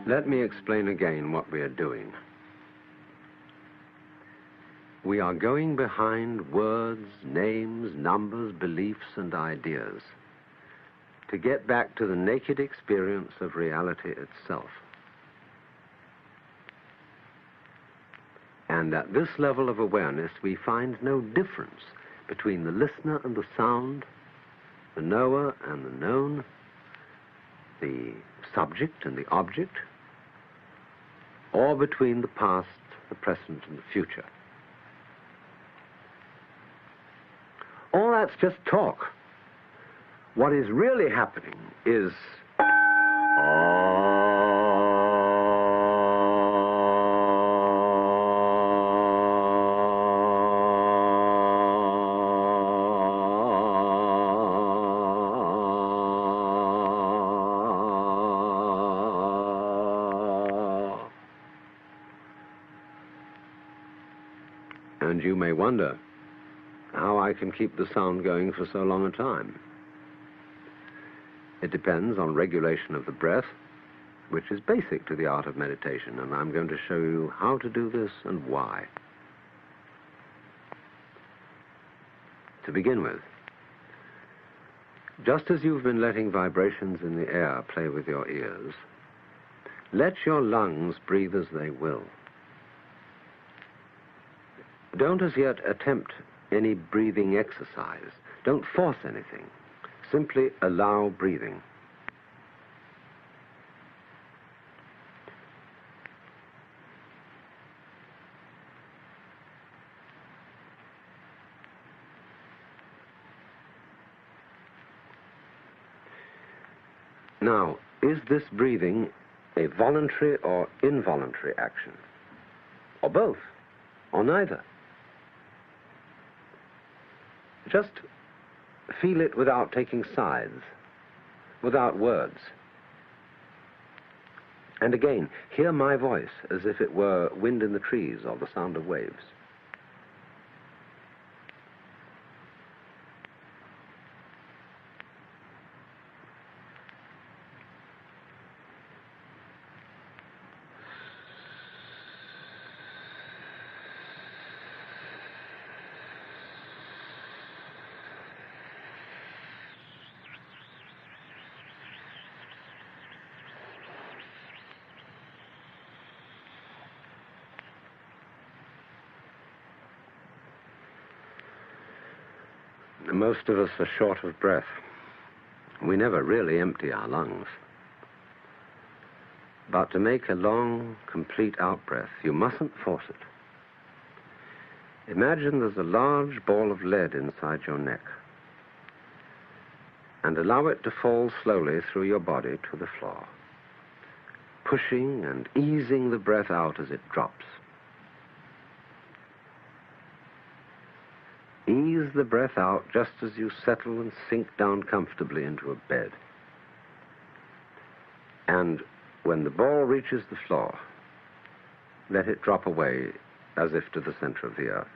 Let me explain again what we are doing. We are going behind words, names, numbers, beliefs, and ideas to get back to the naked experience of reality itself. And at this level of awareness, we find no difference between the listener and the sound, the knower and the known, the subject and the object, or between the past, the present, and the future. All that's just talk. What is really happening is and you may wonder how I can keep the sound going for so long a time. It depends on regulation of the breath, which is basic to the art of meditation, and I'm going to show you how to do this and why. To begin with, just as you've been letting vibrations in the air play with your ears, let your lungs breathe as they will. Don't as yet attempt any breathing exercise. Don't force anything. Simply allow breathing. Now, is this breathing a voluntary or involuntary action? Or both? Or neither? Just feel it without taking sides, without words. And again, hear my voice as if it were wind in the trees or the sound of waves. Most of us are short of breath. We never really empty our lungs. But to make a long, complete out-breath, you mustn't force it. Imagine there's a large ball of lead inside your neck, and allow it to fall slowly through your body to the floor, pushing and easing the breath out as it drops. Ease the breath out just as you settle and sink down comfortably into a bed. And when the ball reaches the floor, let it drop away as if to the center of the earth.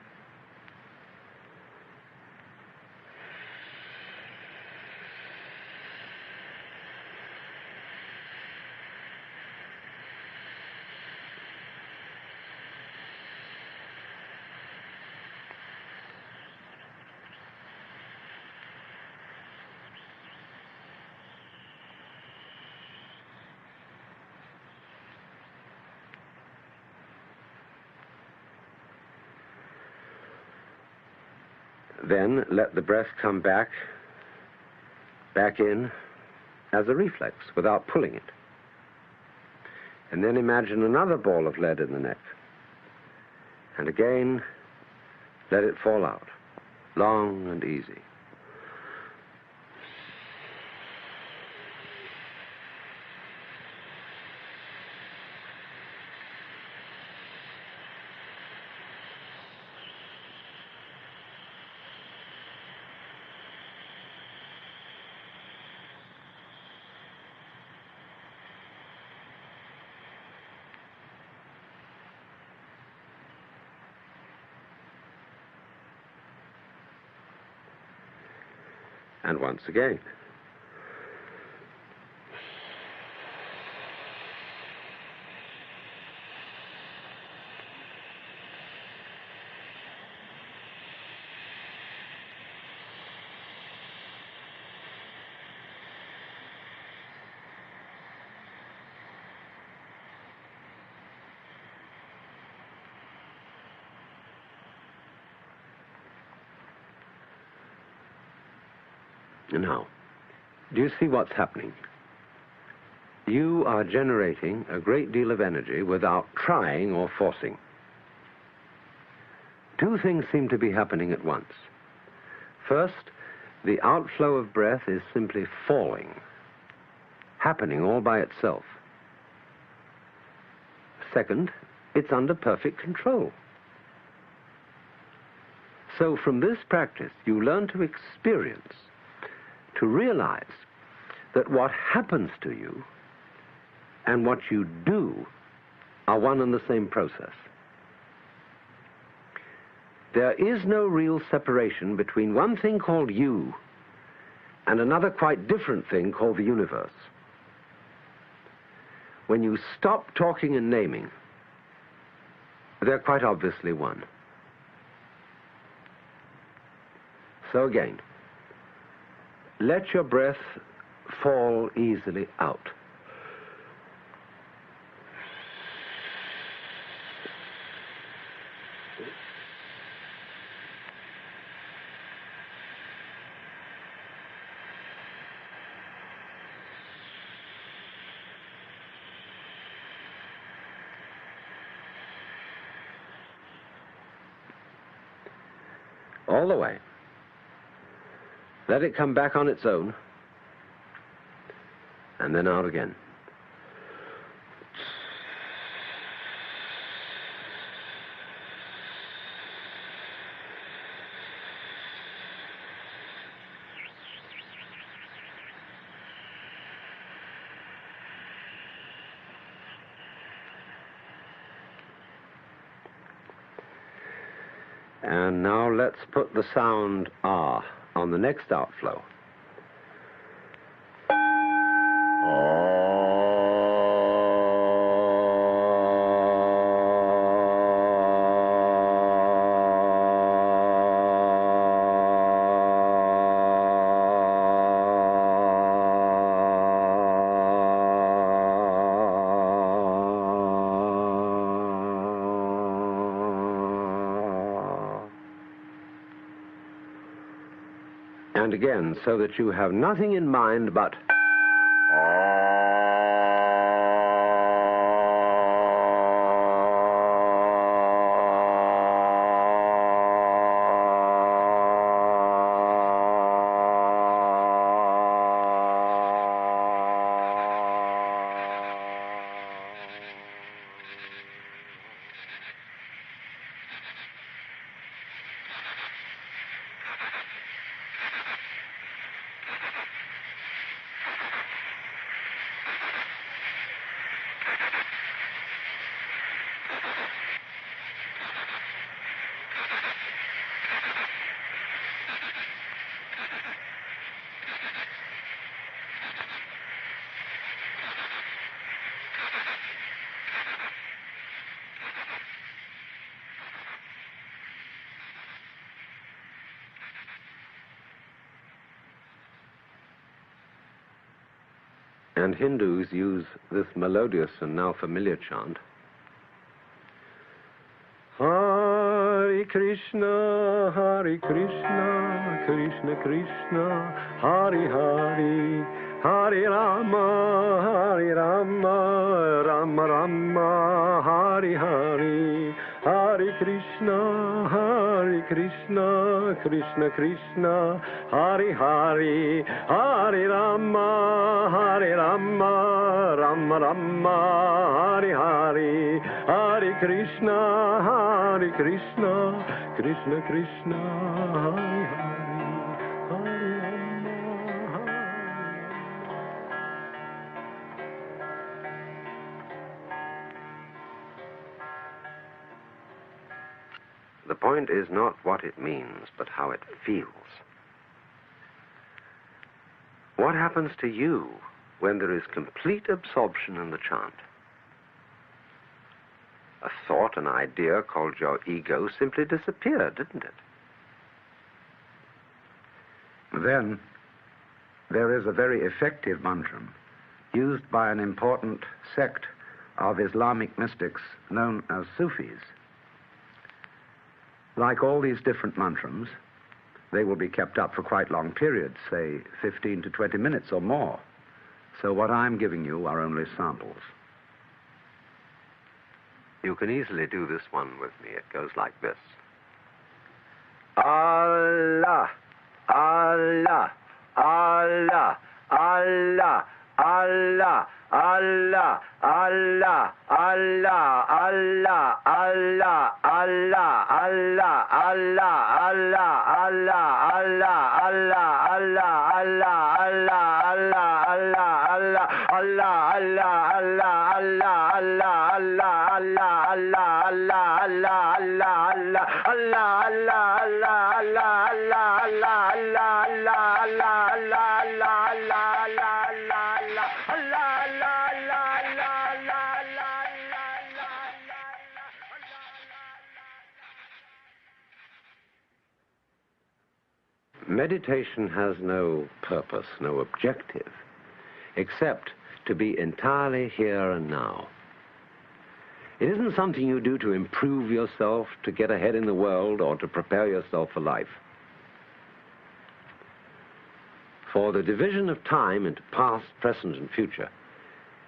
Then let the breath come back in as a reflex without pulling it. And then imagine another ball of lead in the neck. And again, let it fall out, long and easy. And once again. Now, do you see what's happening? You are generating a great deal of energy without trying or forcing. Two things seem to be happening at once. First, the outflow of breath is simply falling, happening all by itself. Second, it's under perfect control. So from this practice, you learn to experience, to realize that what happens to you and what you do are one and the same process. There is no real separation between one thing called you and another quite different thing called the universe. When you stop talking and naming, they're quite obviously one. So again, let your breath fall easily out. All the way. Let it come back on its own, and then out again. And now let's put the sound ah on the next outflow. And again, so that you have nothing in mind but and Hindus use this melodious and now familiar chant. Hare Krishna, Krishna Krishna, Hare Hare, Hare Rama, Rama Rama, Hare Hare, Hare Krishna, Krishna Krishna, Hare Hare, Hare Rama, Rama Rama, Hare Hare, Hare Krishna, Krishna Krishna, Hare Hare, Hare Rama, The point is not what it means, but how it feels. What happens to you when there is complete absorption in the chant? A thought, an idea called your ego simply disappeared, didn't it? Then there is a very effective mantram used by an important sect of Islamic mystics known as Sufis. Like all these different mantrams, they will be kept up for quite long periods, say 15 to 20 minutes or more. So what I'm giving you are only samples. You can easily do this one with me. It goes like this. Allah, Allah, Allah, Allah, Allah, Allah, Allah, Allah, Allah, Allah, Allah, Allah, Allah, Allah, Allah, Allah, Meditation has no purpose, no objective, except to be entirely here and now. It isn't something you do to improve yourself, to get ahead in the world, or to prepare yourself for life. For the division of time into past, present, and future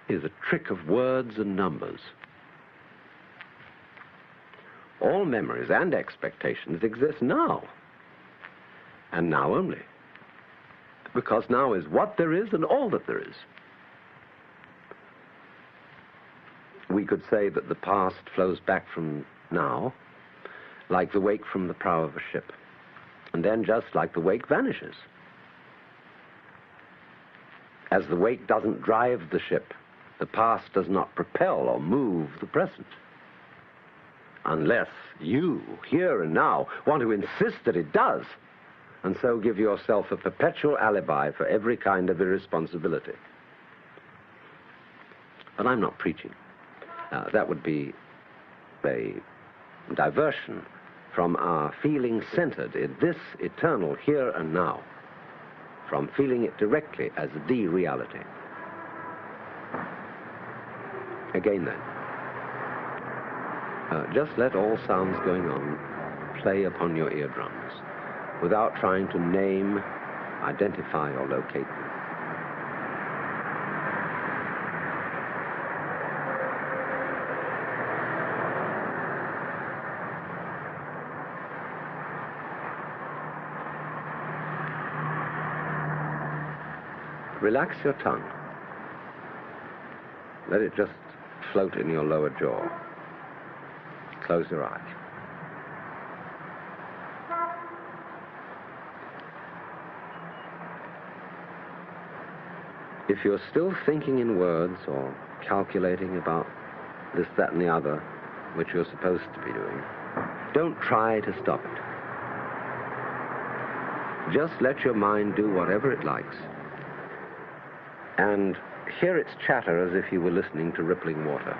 is a trick of words and numbers. All memories and expectations exist now, and now only, because now is what there is and all that there is. We could say that the past flows back from now, like the wake from the prow of a ship, and then just like the wake vanishes. As the wake doesn't drive the ship, the past does not propel or move the present. Unless you, here and now, want to insist that it does, and so give yourself a perpetual alibi for every kind of irresponsibility. But I'm not preaching. That would be a diversion from our feeling centered in this eternal here and now, from feeling it directly as the reality. Again then, just let all sounds going on play upon your eardrums without trying to name, identify, or locate them. Relax your tongue. Let it just float in your lower jaw. Close your eyes. If you're still thinking in words or calculating about this, that, and the other, which you're supposed to be doing, don't try to stop it. Just let your mind do whatever it likes, and hear its chatter as if you were listening to rippling water.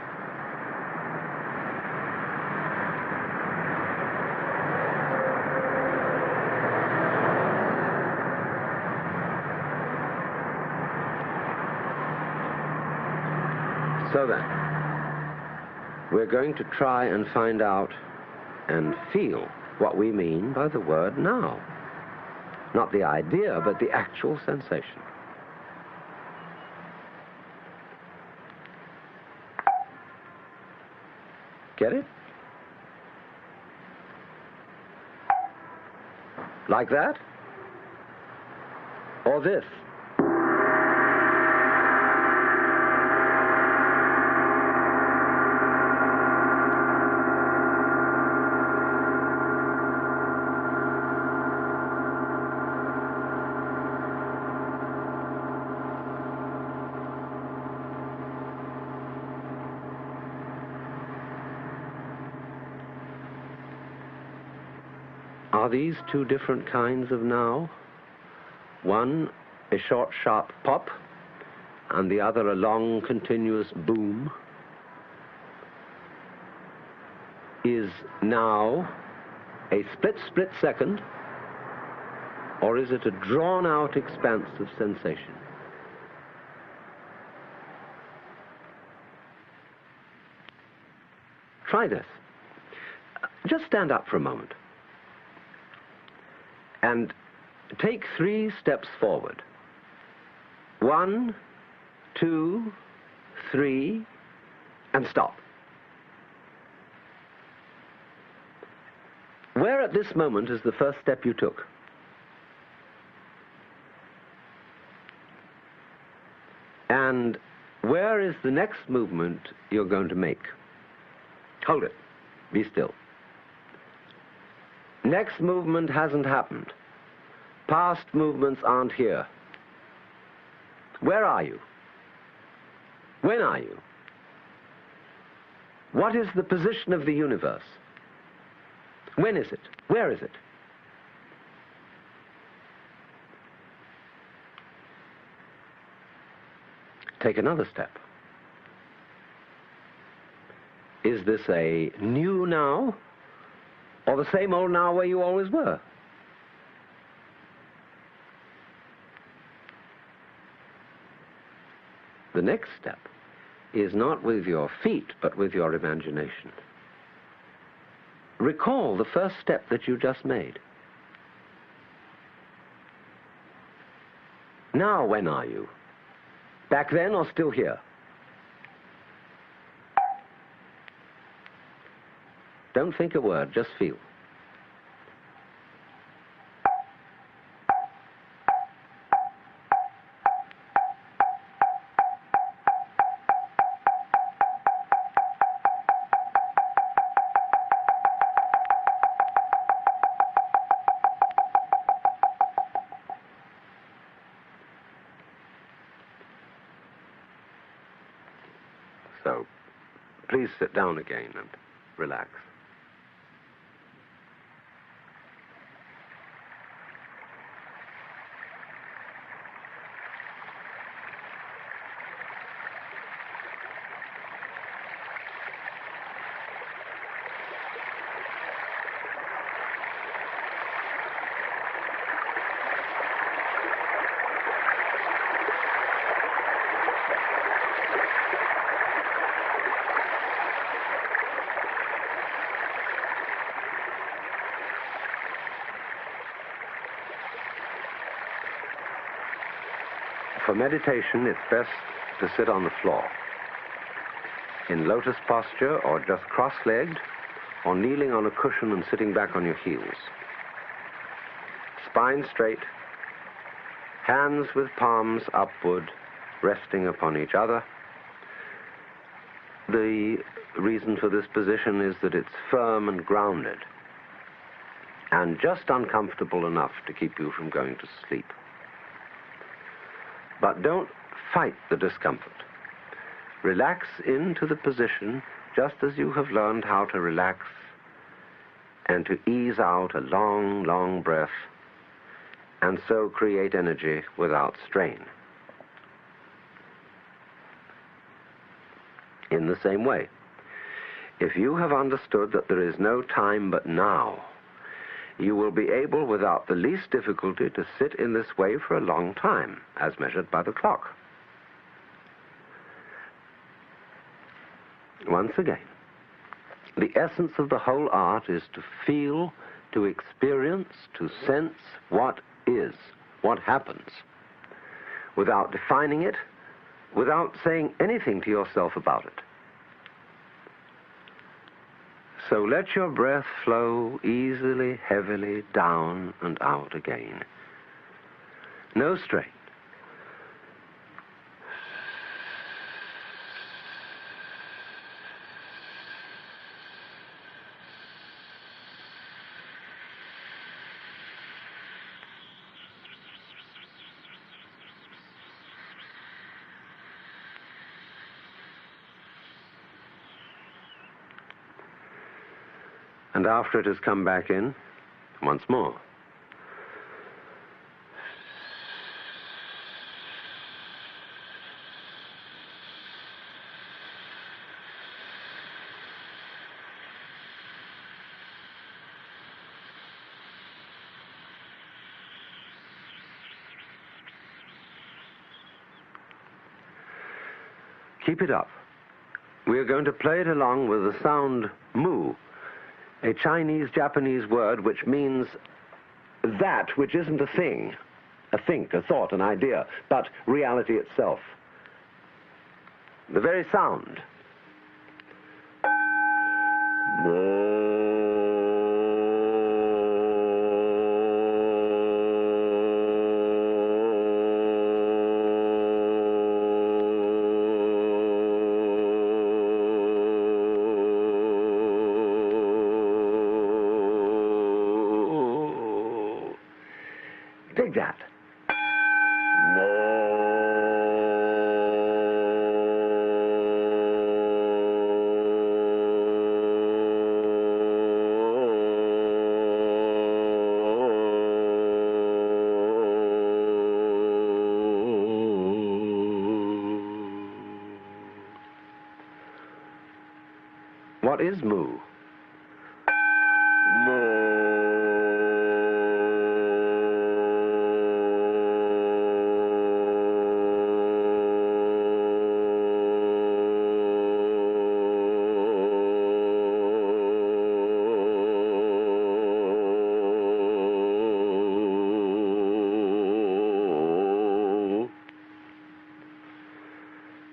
So then, we're going to try and find out and feel what we mean by the word now. Not the idea, but the actual sensation. Get it? Like that? Or this? Are these two different kinds of now? One a short, sharp pop, and the other a long, continuous boom? Is now a split second, or is it a drawn-out expanse of sensation? Try this. Just stand up for a moment and take 3 steps forward. 1, 2, 3, and stop. Where at this moment is the first step you took? And where is the next movement you're going to make? Hold it. Be still. Next movement hasn't happened. Past movements aren't here. Where are you? When are you? What is the position of the universe? When is it? Where is it? Take another step. Is this a new now, or the same old now where you always were? The next step is not with your feet, but with your imagination. Recall the first step that you just made. Now, when are you? Back then or still here? Don't think a word, just feel. So, please sit down again and relax. For meditation, it's best to sit on the floor, in lotus posture, or just cross-legged, or kneeling on a cushion and sitting back on your heels. Spine straight, hands with palms upward, resting upon each other. The reason for this position is that it's firm and grounded, and just uncomfortable enough to keep you from going to sleep. But don't fight the discomfort. Relax into the position just as you have learned how to relax and to ease out a long, long breath, and so create energy without strain. In the same way, if you have understood that there is no time but now, you will be able, without the least difficulty, to sit in this way for a long time, as measured by the clock. Once again, the essence of the whole art is to feel, to experience, to sense what is, what happens, without defining it, without saying anything to yourself about it. So let your breath flow easily, heavily down and out again. No strain. And after it has come back in, once more. Keep it up. We are going to play it along with the sound mu, a Chinese-Japanese word which means that which isn't a thing, a think, a thought, an idea, but reality itself. The very sound. Dig that. What is moo?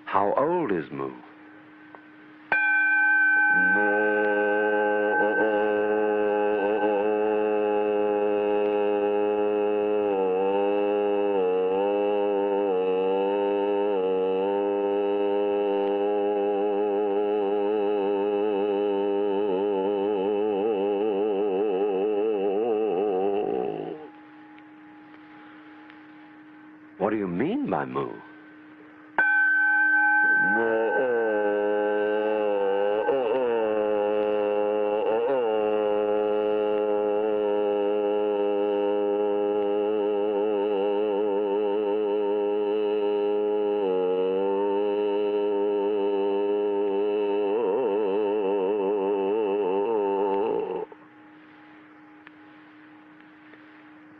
How old is moo? What do you mean by moo?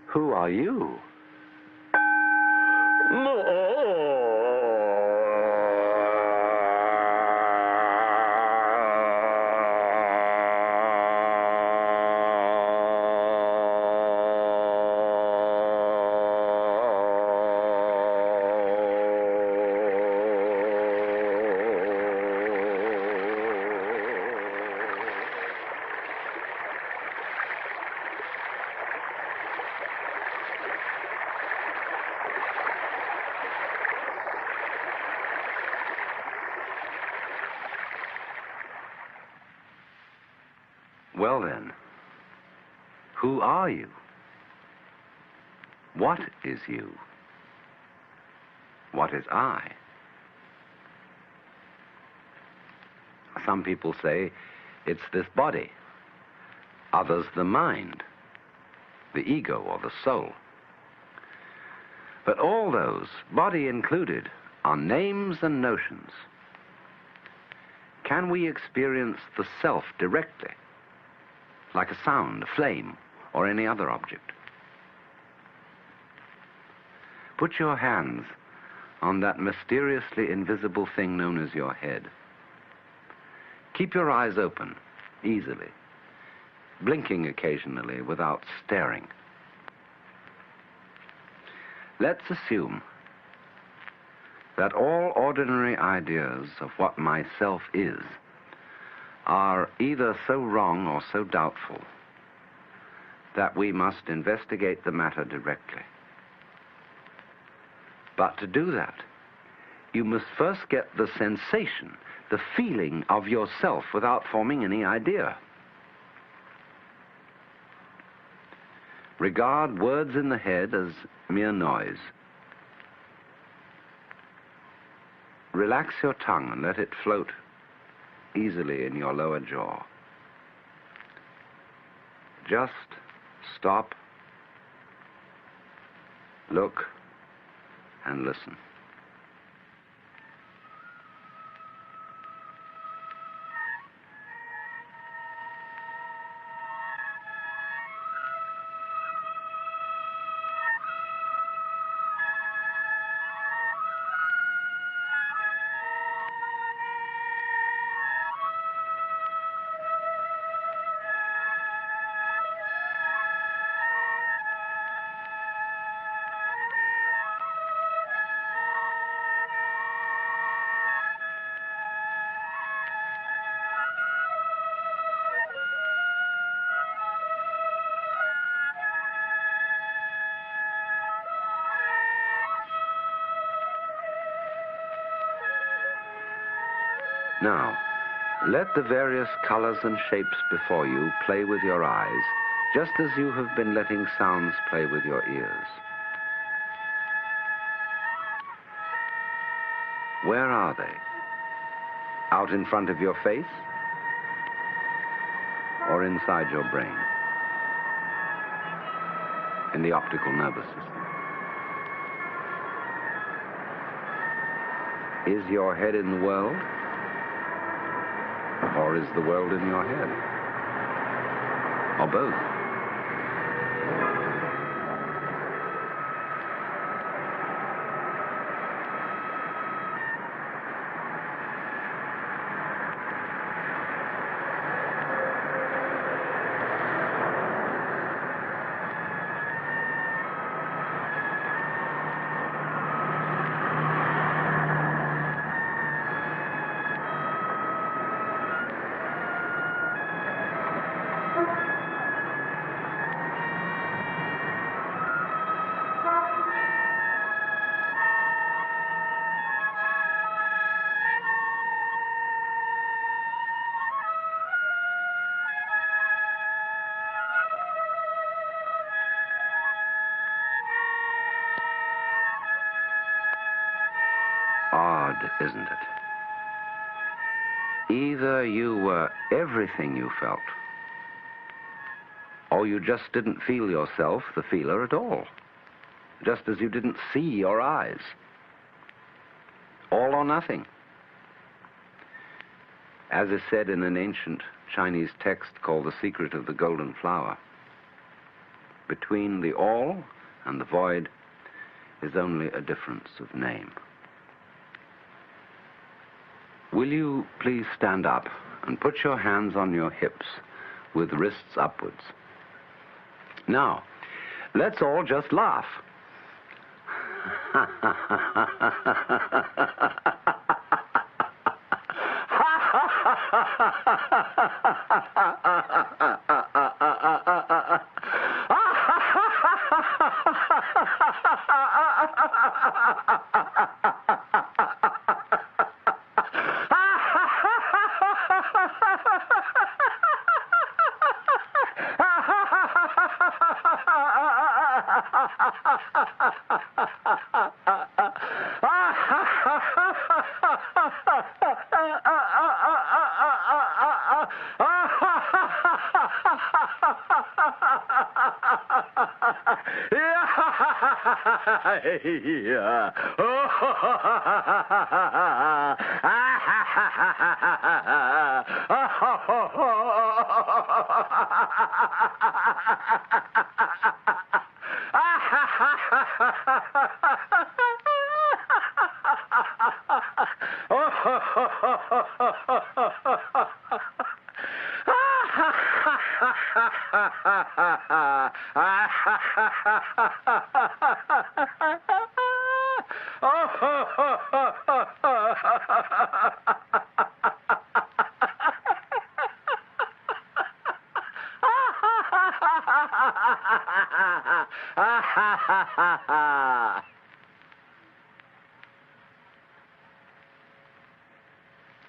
Who are you? Well then, who are you? What is you? What is I? Some people say it's this body, others the mind, the ego or the soul. But all those, body included, are names and notions. Can we experience the self directly, like a sound, a flame, or any other object? Put your hands on that mysteriously invisible thing known as your head. Keep your eyes open, easily, blinking occasionally without staring. Let's assume that all ordinary ideas of what myself is are either so wrong or so doubtful that we must investigate the matter directly. But to do that, you must first get the sensation, the feeling of yourself without forming any idea. Regard words in the head as mere noise. Relax your tongue and let it float easily in your lower jaw. Just stop, look, and listen. Now, let the various colors and shapes before you play with your eyes, just as you have been letting sounds play with your ears. Where are they? Out in front of your face? Or inside your brain? In the optical nervous system? Is your head in the world? Or is the world in your head? Or both? Odd, isn't it? Either you were everything you felt, or you just didn't feel yourself the feeler at all, just as you didn't see your eyes. All or nothing. As is said in an ancient Chinese text called The Secret of the Golden Flower, between the all and the void is only a difference of name. Will you please stand up and put your hands on your hips with wrists upwards? Now, let's all just laugh.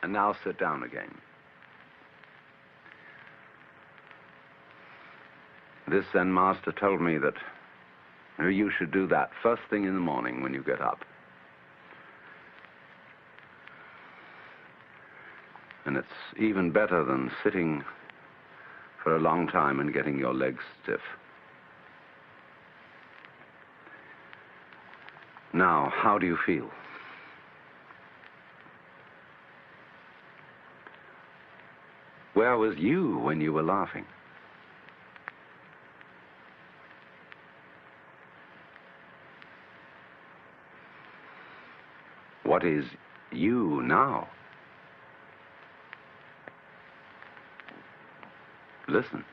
And now sit down again. This Zen master told me that you should do that first thing in the morning when you get up. And it's even better than sitting for a long time and getting your legs stiff. Now, how do you feel? Where was you when you were laughing? What is you now? Listen.